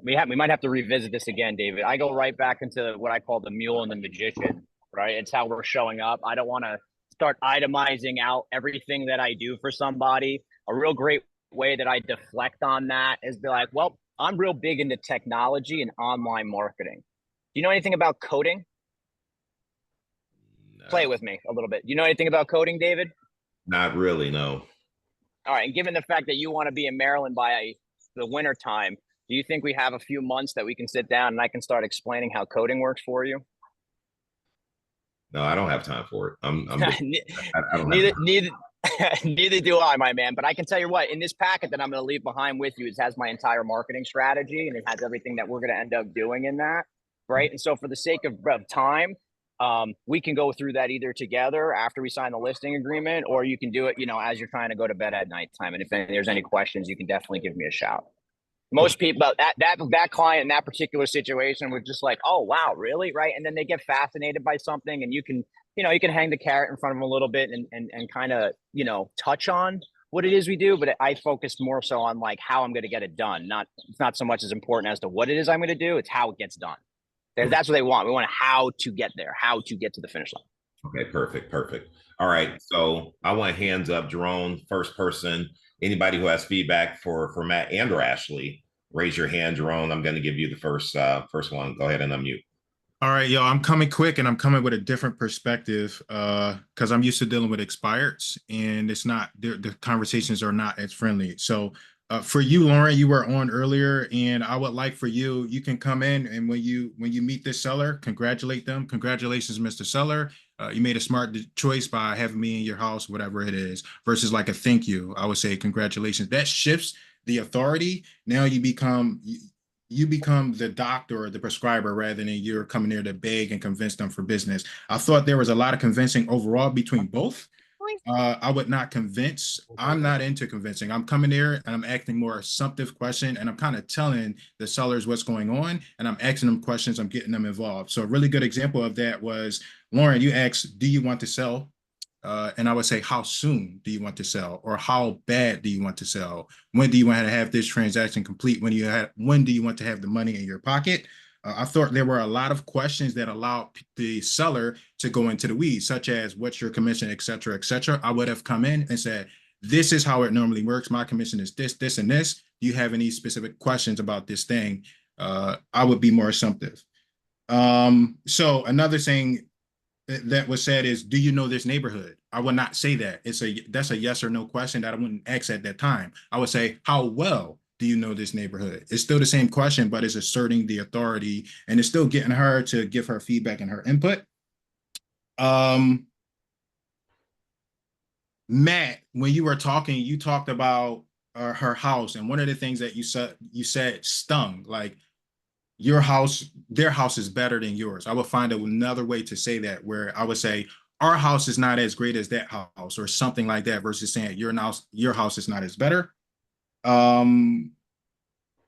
we might have to revisit this again, David. I go right back into what I call the mule and the magician, right? It's how we're showing up. I don't want to start itemizing out everything that I do for somebody. A real great way that I deflect on that is be like, well, I'm real big into technology and online marketing. Do you know anything about coding? Play with me a little bit. You know anything about coding, David? Not really, no. All right. And given the fact that you want to be in Maryland by the winter time, do you think we have a few months that we can sit down and I can start explaining how coding works for you? No, I don't have time for it. I don't have neither neither do I, my man. But I can tell you what, in this packet that I'm going to leave behind with you, it has my entire marketing strategy and it has everything that we're going to end up doing in that. Right. And so for the sake of time, we can go through that either together after we sign the listing agreement, or you can do it, as you're trying to go to bed at nighttime. And if there's any questions, you can definitely give me a shout. Most people, that client in that particular situation was just like, oh, wow, really? Right. And then they get fascinated by something and you can hang the carrot in front of them a little bit and kind of, touch on what it is we do. But I focus more so on like how I'm going to get it done. It's not so much as important as to what it is I'm going to do. It's how it gets done. That's what they want. We want how to get there, how to get to the finish line. Okay, perfect. All right, so I want hands up, Jerome, first person. Anybody who has feedback for Matt and or Ashley, raise your hand, Jerome. I'm going to give you the first one. Go ahead and unmute. All right, yo, I'm coming quick and I'm coming with a different perspective because I'm used to dealing with expireds and it's not, the conversations are not as friendly. So for you, Lauren, you were on earlier and I would like for you can come in and when you meet this seller, congratulate them. Congratulations, Mr. Seller. You made a smart choice by having me in your house, whatever it is, versus like a thank you. I would say congratulations. That shifts the authority. Now you become the doctor or the prescriber rather than you're coming there to beg and convince them for business. I thought there was a lot of convincing overall between both. I would not convince. I'm not into convincing. I'm coming there and I'm asking more assumptive question and I'm kind of telling the sellers what's going on and I'm asking them questions. I'm getting them involved. So a really good example of that was, Lauren, you asked, do you want to sell? And I would say, how soon do you want to sell? Or how bad do you want to sell? When do you want to have this transaction complete? When do you want to have the money in your pocket? I thought there were a lot of questions that allowed the seller to go into the weeds, such as what's your commission, et cetera, et cetera. I would have come in and said, this is how it normally works. My commission is this, this, and this. Do you have any specific questions about this thing? I would be more assumptive. So another thing that was said is, do you know this neighborhood? I would not say that. That's a yes or no question that I wouldn't ask at that time. I would say, how well do you know this neighborhood? It's still the same question, but it's asserting the authority and it's still getting her to give her feedback and her input. Matt, when you were talking, you talked about her house, and one of the things that you said stung, like their house is better than yours. I would find another way to say that, where I would say our house is not as great as that house or something like that, versus saying your house is not as better.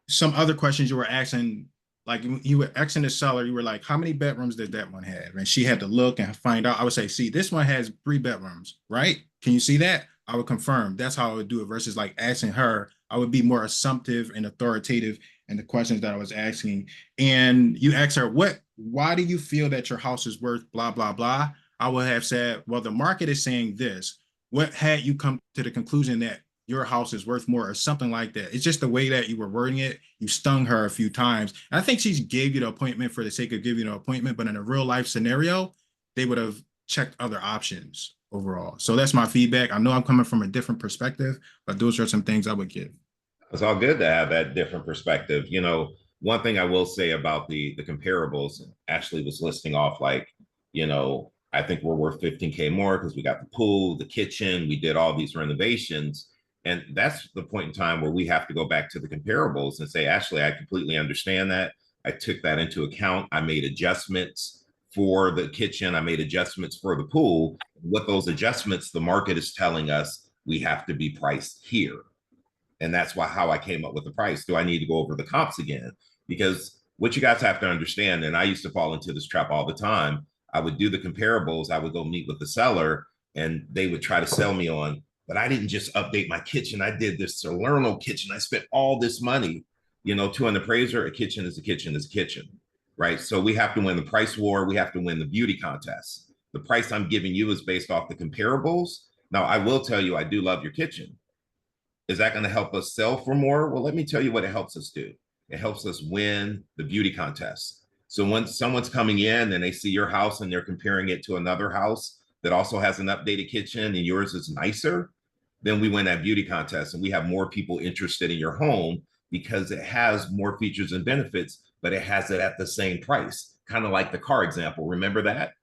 Some other questions you were asking, like you were asking the seller, you were like, how many bedrooms did that one have? And she had to look and find out. I would say, see, this one has 3 bedrooms, right? Can you see that? I would confirm. That's how I would do it, versus like asking her. I would be more assumptive and authoritative in the questions that I was asking. And you asked her, why do you feel that your house is worth blah, blah, blah? I would have said, well, the market is saying this. What had you come to the conclusion that your house is worth more, or something like that? It's just the way that you were wording it. You stung her a few times. And I think she gave you the appointment for the sake of giving you the appointment, but in a real life scenario, they would have checked other options overall. So that's my feedback. I know I'm coming from a different perspective, but those are some things I would give. It's all good to have that different perspective. You know, one thing I will say about the comparables, Ashley was listing off like, you know, I think we're worth 15K more because we got the pool, the kitchen, we did all these renovations. And that's the point in time where we have to go back to the comparables and say, Ashley, I completely understand that. I took that into account. I made adjustments for the kitchen. I made adjustments for the pool. What those adjustments, the market is telling us we have to be priced here. And that's why how I came up with the price. Do I need to go over the comps again? Because what you guys have to understand, and I used to fall into this trap all the time, I would do the comparables, I would go meet with the seller, and they would try to sell me on, but I didn't just update my kitchen. I did this Salerno kitchen. I spent all this money, you know, to an appraiser. A kitchen is a kitchen is a kitchen, right? So we have to win the price war. We have to win the beauty contest. The price I'm giving you is based off the comparables. Now, I will tell you, I do love your kitchen. Is that going to help us sell for more? Well, let me tell you what it helps us do. It helps us win the beauty contest. So when someone's coming in and they see your house and they're comparing it to another house that also has an updated kitchen and yours is nicer, then we win that beauty contest and we have more people interested in your home because it has more features and benefits, but it has it at the same price. Kind of like the car example. Remember that?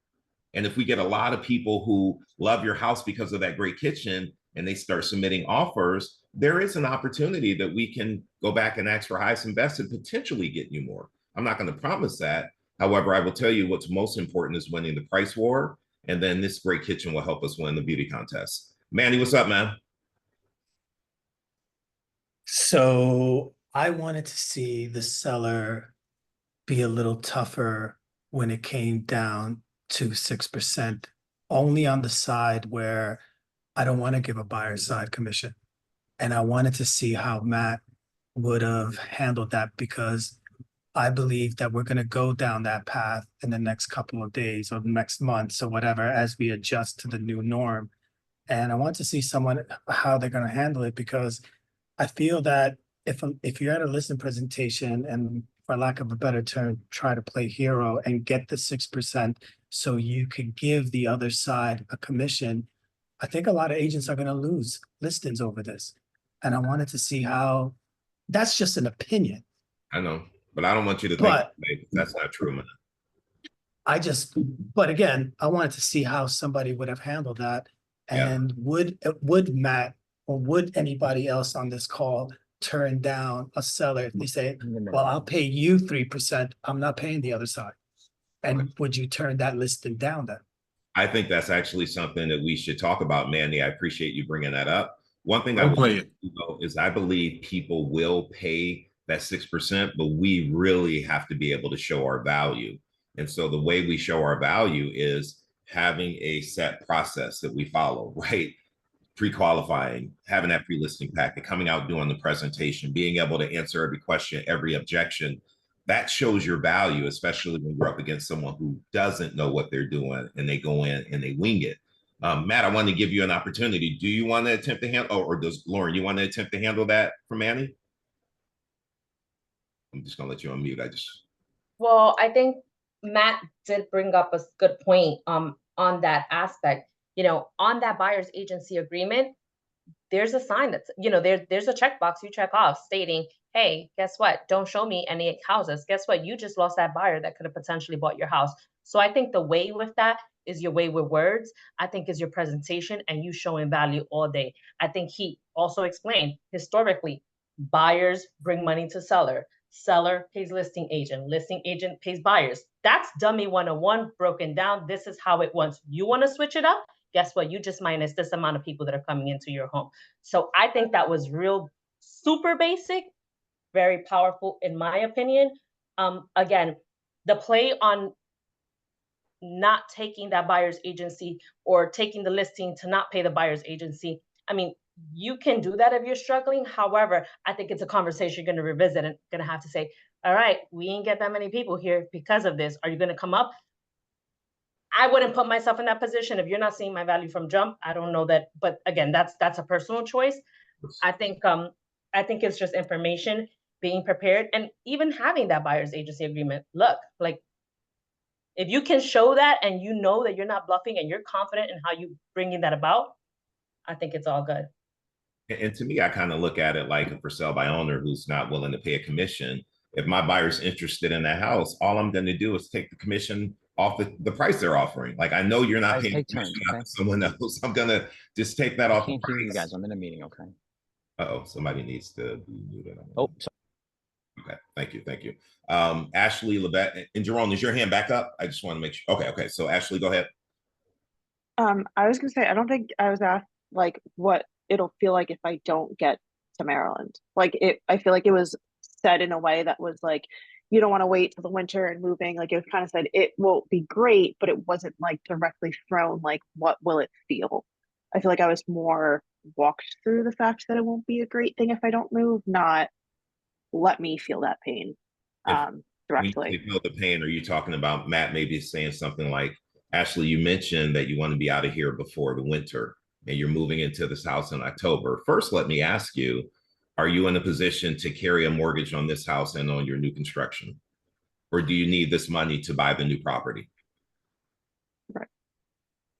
And if we get a lot of people who love your house because of that great kitchen and they start submitting offers, there is an opportunity that we can go back and ask for highest and best and potentially get you more. I'm not going to promise that. However, I will tell you what's most important is winning the price war. And then this great kitchen will help us win the beauty contest. Manny, what's up, man? So I wanted to see the seller be a little tougher when it came down to 6%, only on the side where I don't want to give a buyer's side commission. And I wanted to see how Matt would have handled that because I believe that we're going to go down that path in the next couple of days or next month, so whatever, as we adjust to the new norm. And I want to see someone how they're going to handle it because I feel that if you're at a listing presentation and for lack of a better term, try to play hero and get the 6% so you could give the other side a commission, I think a lot of agents are going to lose listings over this. And I wanted to see how, that's just an opinion. I know, but I don't want you to think that's not true, man. But again, I wanted to see how somebody would have handled that. And would Matt or would anybody else on this call turn down a seller if they say, well, I'll pay you 3%, I'm not paying the other side. And would you turn that listing down then? I think that's actually something that we should talk about, Manny. I appreciate you bringing that up. One thing I will say is I believe people will pay that 6%, but we really have to be able to show our value. And so the way we show our value is having a set process that we follow, right? Pre-qualifying, having that pre-listing packet, coming out, doing the presentation, being able to answer every question, every objection. That shows your value, especially when you're up against someone who doesn't know what they're doing and they go in and they wing it. Matt, I want to give you an opportunity. Do you want to attempt to handle, or does Lauren, you want to attempt to handle that for Manny? I'm just going to let you unmute. Well, I think Matt did bring up a good point on that aspect. You know, on that buyer's agency agreement, there's a sign that's, you know, there's a checkbox you check off stating, hey, guess what? Don't show me any houses. Guess what? You just lost that buyer that could have potentially bought your house. So I think the way with that is your way with words. I think is your presentation and you showing value all day. I think he also explained historically, buyers bring money to seller. Seller pays listing agent pays buyers. That's dummy 101 broken down. This is how it wants. You want to switch it up? Guess what? You just minus this amount of people that are coming into your home. So I think that was real super basic, very powerful in my opinion. Again, the play on not taking that buyer's agency or taking the listing to not pay the buyer's agency. I mean, you can do that if you're struggling. However, I think it's a conversation you're going to revisit and going to have to say, all right, we ain't get that many people here because of this. Are you going to come up? I wouldn't put myself in that position. If you're not seeing my value from jump, I don't know that. But again, that's a personal choice. I think it's just information, being prepared, and even having that buyer's agency agreement. Look, like If you can show that and you know that you're not bluffing and you're confident in how you bringing that about, I think it's all good. And to me, I kind of look at it like a for sale by owner who's not willing to pay a commission. If my buyer's interested in the house, all I'm going to do is take the commission off the price they're offering. Like, I know you're not Guys, paying take commission turns, off okay? to someone else. I'm going to just take that I off the can't hear you price. guys. I'm in a meeting, okay? Uh-oh, somebody needs to be muted. Oh, sorry. Okay, thank you, thank you. Ashley, Levette, and Jerome, is your hand back up? I just want to make sure. Okay, so Ashley, go ahead. I was gonna say, I don't think I was asked like what it'll feel like if I don't get to Maryland. Like I feel like it was said in a way that was like, you don't want to wait till the winter and moving. Like it was kind of said it will be great, but it wasn't like directly thrown like what will it feel? I feel like I was more walked through the fact that it won't be a great thing if I don't move, not let me feel that pain If when you directly. feel the pain, are you talking about Matt maybe saying something like, Ashley, you mentioned that you want to be out of here before the winter and you're moving into this house in October. First, let me ask you, are you in a position to carry a mortgage on this house and on your new construction? Or do you need this money to buy the new property? Right.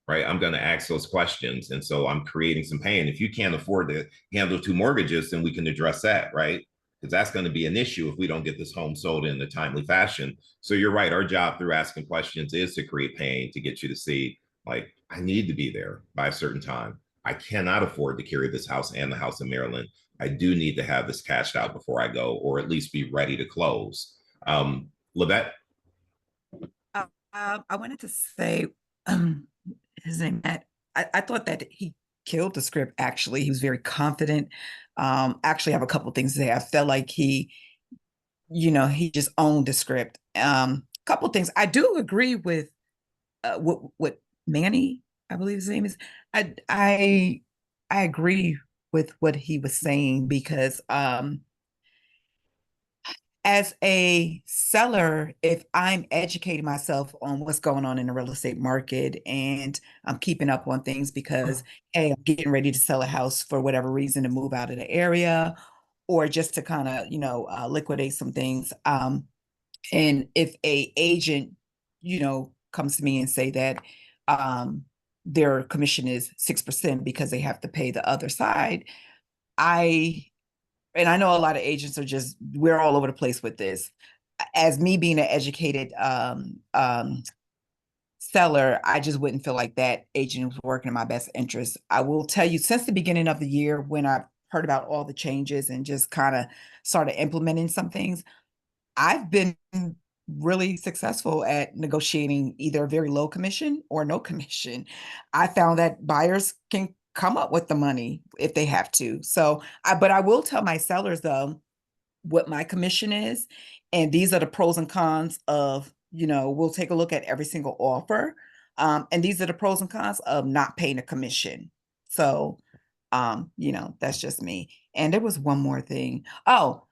Right. I'm going to ask those questions. And so I'm creating some pain. If you can't afford to handle 2 mortgages, then we can address that. Right. Because that's going to be an issue if we don't get this home sold in a timely fashion. So you're right. Our job through asking questions is to create pain, to get you to see, like, I need to be there by a certain time. I cannot afford to carry this house and the house in Maryland. I do need to have this cashed out before I go, or at least be ready to close. Levette? I wanted to say, his name, I thought that he killed the script, actually. He was very confident. Actually, I have a couple of things to say. I felt like he just owned the script. Couple of things. I do agree with what Manny, I believe his name is. I agree with what he was saying because as a seller, if I'm educating myself on what's going on in the real estate market and I'm keeping up on things because, hey, I'm getting ready to sell a house for whatever reason to move out of the area or just to kind of, liquidate some things. And if a agent, comes to me and say that their commission is 6% because they have to pay the other side, and I know a lot of agents we're all over the place with this. As me being an educated seller, I just wouldn't feel like that agent was working in my best interest. I will tell you, since the beginning of the year, when I heard about all the changes and just kind of started implementing some things, I've been really successful at negotiating either a very low commission or no commission. I found that buyers can come up with the money if they have to. So, but I will tell my sellers though, what my commission is, and these are the pros and cons of, we'll take a look at every single offer. And these are the pros and cons of not paying a commission. So, that's just me. And there was one more thing. Oh,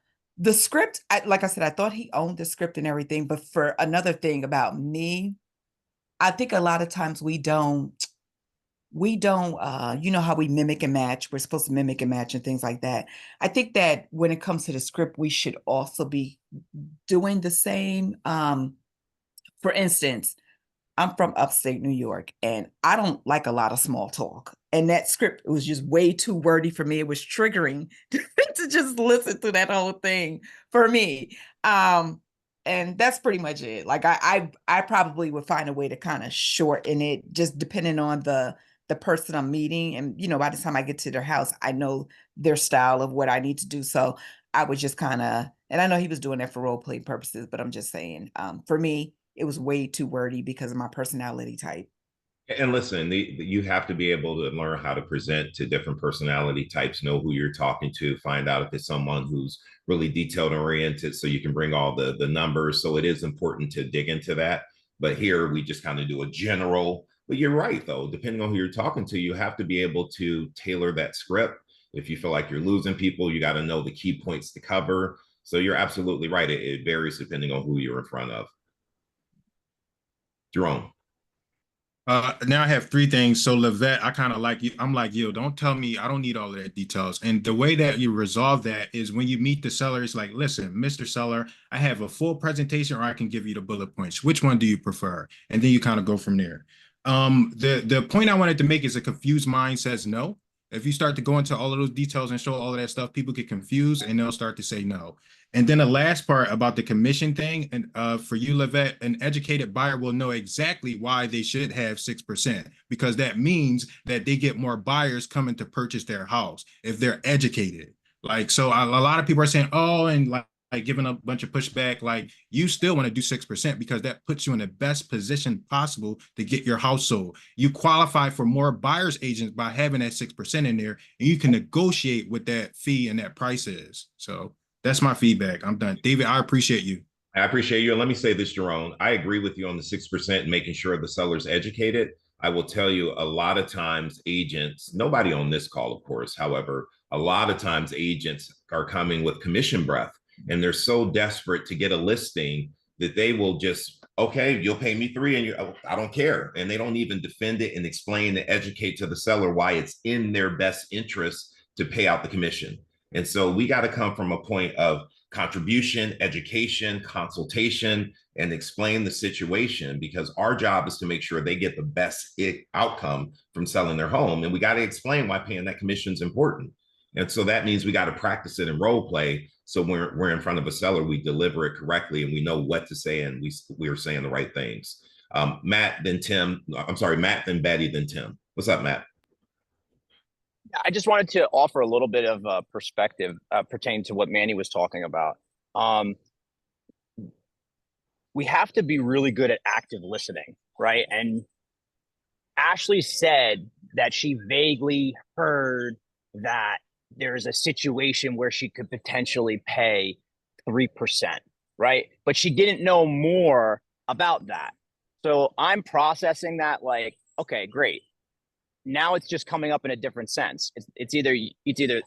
the script, like I said, I thought he owned the script and everything, but for another thing about me, I think a lot of times we don't, how we mimic and match, we're supposed to mimic and match and things like that. I think that when it comes to the script, we should also be doing the same. For instance, I'm from upstate New York and I don't like a lot of small talk. And that script, it was just way too wordy for me. It was triggering to just listen to that whole thing for me. And that's pretty much it. Like I probably would find a way to kind of shorten it, just depending on the person I'm meeting. And, by the time I get to their house, I know their style of what I need to do. So I would just kind of, and I know he was doing that for role play purposes, but I'm just saying, for me, it was way too wordy because of my personality type. And listen, you have to be able to learn how to present to different personality types, know who you're talking to, find out if it's someone who's really detailed oriented so you can bring all the numbers. So it is important to dig into that. But here we just kind of do a general, but you're right, though, depending on who you're talking to, you have to be able to tailor that script. If you feel like you're losing people, you got to know the key points to cover. So you're absolutely right. It varies depending on who you're in front of. Jerome. Now I have three things. So Levette, I kind of like you. I'm like, yo, don't tell me I don't need all of that details. And the way that you resolve that is when you meet the seller, it's like, listen, Mr. Seller, I have a full presentation or I can give you the bullet points. Which one do you prefer? And then you kind of go from there. The point I wanted to make is a confused mind says no. If you start to go into all of those details and show all of that stuff, people get confused and they'll start to say no. And then the last part about the commission thing, and for you, Levette, an educated buyer will know exactly why they should have 6%, because that means that they get more buyers coming to purchase their house if they're educated. Like, so a lot of people are saying, oh, and like giving a bunch of pushback, like you still want to do 6% because that puts you in the best position possible to get your house sold. You qualify for more buyer's agents by having that 6% in there, and you can negotiate what that fee and that price is. So that's my feedback. I'm done. David, I appreciate you. I appreciate you. And let me say this, Jerome. I agree with you on the 6% and making sure the seller's educated. I will tell you a lot of times agents, nobody on this call, of course, however, a lot of times agents are coming with commission breath and they're so desperate to get a listing that they will just, okay, you'll pay me 3 and I don't care. And they don't even defend it and explain and educate to the seller why it's in their best interest to pay out the commission. And so we got to come from a point of contribution, education, consultation, and explain the situation, because our job is to make sure they get the best outcome from selling their home. And we got to explain why paying that commission is important. And so that means we got to practice it in role play. So when we're in front of a seller, we deliver it correctly and we know what to say and we are saying the right things. Matt, then Tim. I'm sorry, Matt, then Betty, then Tim. What's up, Matt? I just wanted to offer a little bit of perspective pertaining to what Manny was talking about. We have to be really good at active listening, right? And Ashley said that she vaguely heard that there's a situation where she could potentially pay 3%, right? But she didn't know more about that. So I'm processing that like, okay, great. Now it's just coming up in a different sense. It's either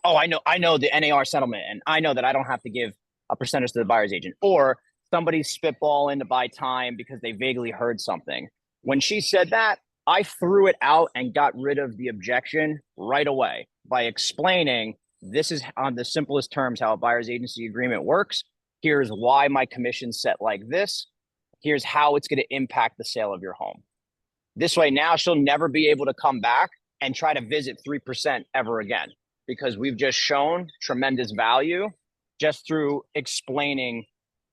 oh, I know the NAR settlement and I know that I don't have to give a percentage to the buyer's agent, or somebody's spitballing to buy time because they vaguely heard something. When she said that, I threw it out and got rid of the objection right away by explaining this is on the simplest terms how a buyer's agency agreement works. Here's why my commission's set like this. Here's how it's going to impact the sale of your home. This way, now she'll never be able to come back and try to visit 3% ever again, because we've just shown tremendous value just through explaining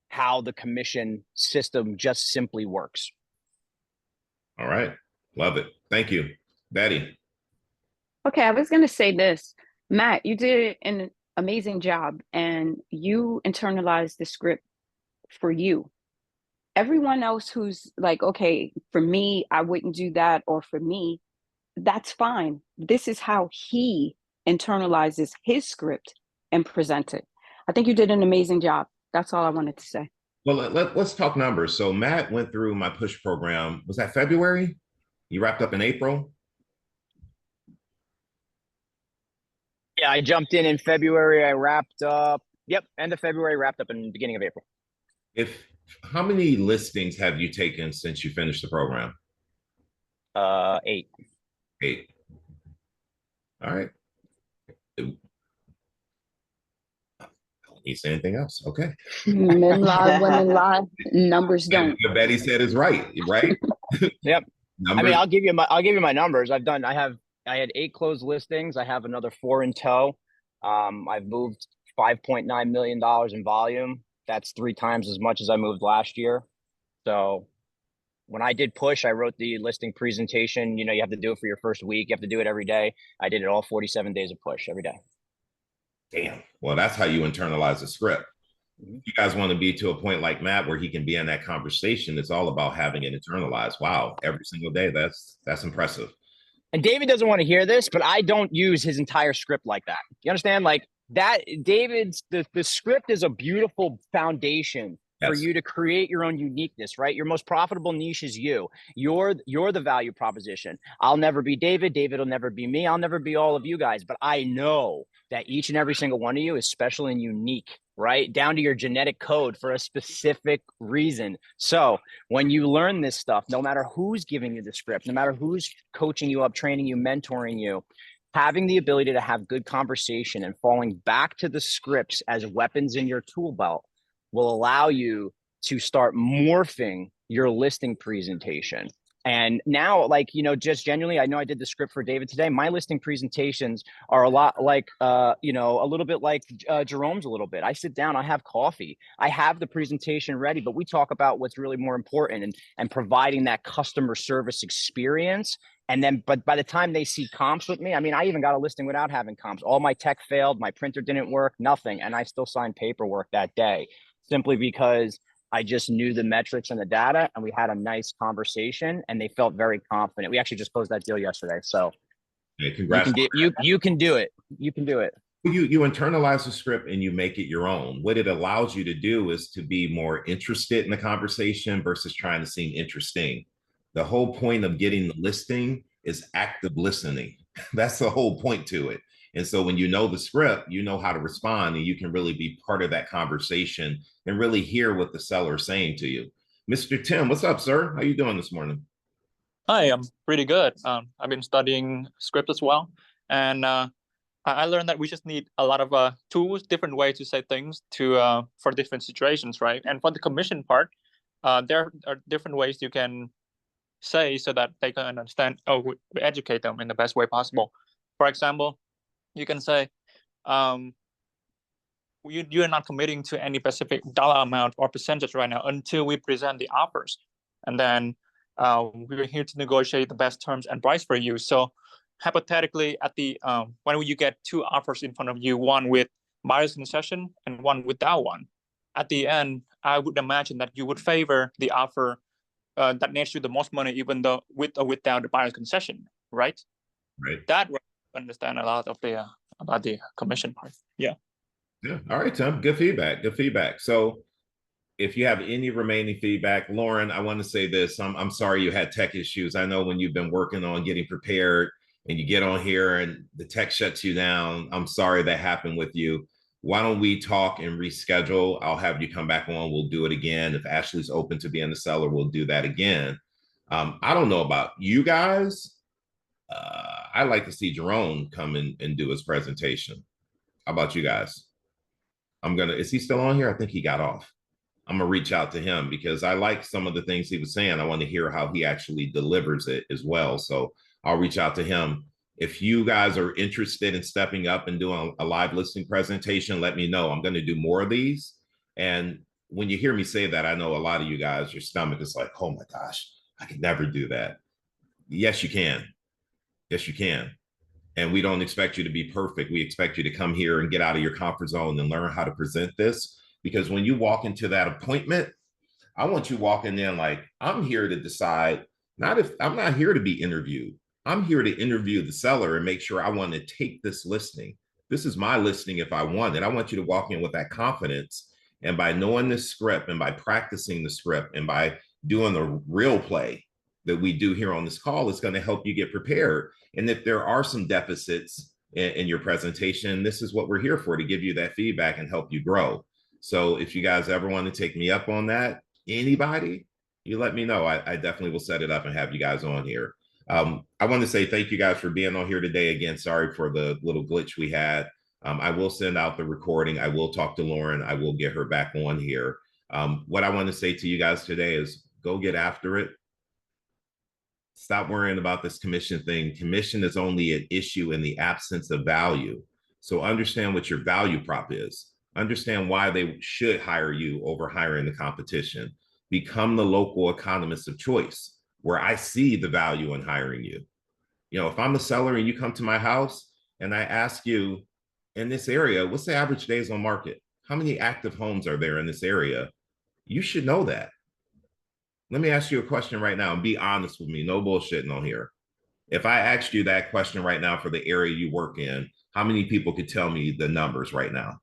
how the commission system just simply works. All right. Love it. Thank you. Betty. Okay, I was going to say this. Matt, you did an amazing job and you internalized the script for you. Everyone else who's like, okay, for me, I wouldn't do that, or for me, that's fine. This is how he internalizes his script and presents it. I think you did an amazing job. That's all I wanted to say. Well, let's talk numbers. So Matt went through my push program. Was that February? You wrapped up in April? Yeah, I jumped in February. I wrapped up. Yep, end of February, wrapped up in the beginning of April. How many listings have you taken since you finished the program? 8. 8. All right. Don't need to say anything else. Okay. Men lie, women lie, numbers don't. What Betty said is right, right? Yep. I mean, I'll give you my numbers. I had 8 closed listings. I have another 4 in tow. I've moved $5.9 million in volume. That's 3 times as much as I moved last year. So when I did push, I wrote the listing presentation. You know, you have to do it for your first week. You have to do it every day. I did it all 47 days of push every day. Damn. Well, that's how you internalize the script. You guys want to be to a point like Matt where he can be in that conversation. It's all about having it internalized. Wow. Every single day. That's impressive. And David doesn't want to hear this, but I don't use his entire script like that. You understand? Like that, David's, the script is a beautiful foundation for Yes. you to create your own uniqueness, right? Your most profitable niche is you. You're the value proposition. I'll never be David. David will never be me. I'll never be all of you guys. But I know that each and every single one of you is special and unique, right? Down to your genetic code for a specific reason. So when you learn this stuff, no matter who's giving you the script, no matter who's coaching you up, training you, mentoring you, having the ability to have good conversation and falling back to the scripts as weapons in your tool belt will allow you to start morphing your listing presentation. And now, like, you know, just genuinely, I know I did the script for David today. My listing presentations are a lot like, you know, a little bit like Jerome's a little bit. I sit down, I have coffee, I have the presentation ready, but we talk about what's really more important and providing that customer service experience. And then, but by the time they see comps with me, I mean, I even got a listing without having comps. All my tech failed, my printer didn't work, nothing. And I still signed paperwork that day simply because I just knew the metrics and the data, and we had a nice conversation and they felt very confident. We actually just closed that deal yesterday. So Hey, congrats. you can do it. You can do it. You internalize the script and you make it your own. What it allows you to do is to be more interested in the conversation versus trying to seem interesting. The whole point of getting the listing is active listening. That's the whole point to it. And so when you know the script, you know how to respond, and you can really be part of that conversation and really hear what the seller is saying to you. Mr. Tim, what's up, sir? How you doing this morning? Hi, I'm pretty good. I've been studying script as well, and I learned that we just need a lot of tools, different ways to say things to for different situations, right? And for the commission part, there are different ways you can say so that they can understand. Oh, we educate them in the best way possible. For example, you can say, you are not committing to any specific dollar amount or percentage right now until we present the offers, and then we're here to negotiate the best terms and price for you. So hypothetically, at the when you get two offers in front of you, one with buyer's concession and one without one, at the end, I would imagine that you would favor the offer that nets you the most money, even though with or without the buyer's concession, right? Right. That way, I understand a lot of the about the commission part. Yeah. Yeah. All right, Tim. Good feedback. Good feedback. So if you have any remaining feedback, Lauren, I want to say this. I'm sorry you had tech issues. I know when you've been working on getting prepared and you get on here and the tech shuts you down. I'm sorry that happened with you. Why don't we talk and reschedule? I'll have you come back on. We'll do it again. If Ashley's open to being the seller, we'll do that again. I don't know about you guys. I'd like to see Jerome come in and do his presentation. How about you guys? Is he still on here? I think he got off. I'm gonna reach out to him because I like some of the things he was saying. I want to hear how he actually delivers it as well. So I'll reach out to him. If you guys are interested in stepping up and doing a live listing presentation, let me know. I'm going to do more of these. And when you hear me say that, I know a lot of you guys, your stomach is like, oh my gosh, I can never do that. Yes, you can. Yes, you can. And we don't expect you to be perfect. We expect you to come here and get out of your comfort zone and learn how to present this. Because when you walk into that appointment, I want you walking in like, I'm here to decide, I'm not here to be interviewed. I'm here to interview the seller and make sure I want to take this listing. This is my listing if I want it. I want you to walk in with that confidence. And by knowing the script and by practicing the script and by doing the real play that we do here on this call, it's going to help you get prepared. And if there are some deficits in your presentation, this is what we're here for, to give you that feedback and help you grow. So if you guys ever want to take me up on that, anybody, you let me know. I definitely will set it up and have you guys on here. I want to say thank you guys for being on here today. Again, sorry for the little glitch we had. I will send out the recording. I will talk to Lauren. I will get her back on here. What I want to say to you guys today is go get after it. Stop worrying about this commission thing. Commission is only an issue in the absence of value. So understand what your value prop is. Understand why they should hire you over hiring the competition. Become the local economist of choice, where I see the value in hiring you. You know, if I'm a seller and you come to my house and I ask you, in this area, what's the average days on market? How many active homes are there in this area? You should know that. Let me ask you a question right now and be honest with me. No bullshitting on here. If I asked you that question right now for the area you work in, how many people could tell me the numbers right now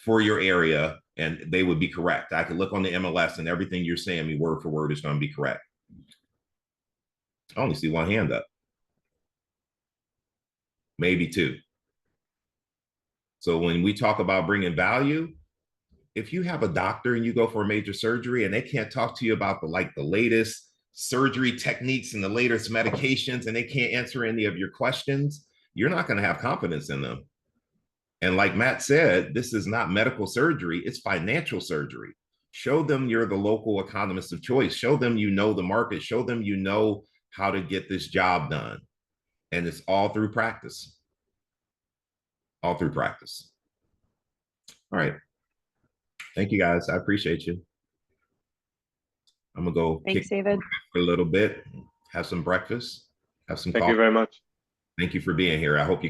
for your area and they would be correct. I could look on the MLS and everything you're saying me word for word is going to be correct. I only see one hand up. Maybe two. So when we talk about bringing value, if you have a doctor and you go for a major surgery and they can't talk to you about the latest surgery techniques and the latest medications, and they can't answer any of your questions, you're not going to have confidence in them. And like Matt said, this is not medical surgery, it's financial surgery. Show them you're the local economist of choice. Show them you know the market. Show them you know how to get this job done. And it's all through practice. All through practice. All right. Thank you, guys. I appreciate you. I'm going to go Thanks, David. for a little bit, have some breakfast, have some Thank coffee. you very much. Thank you for being here. I hope you guys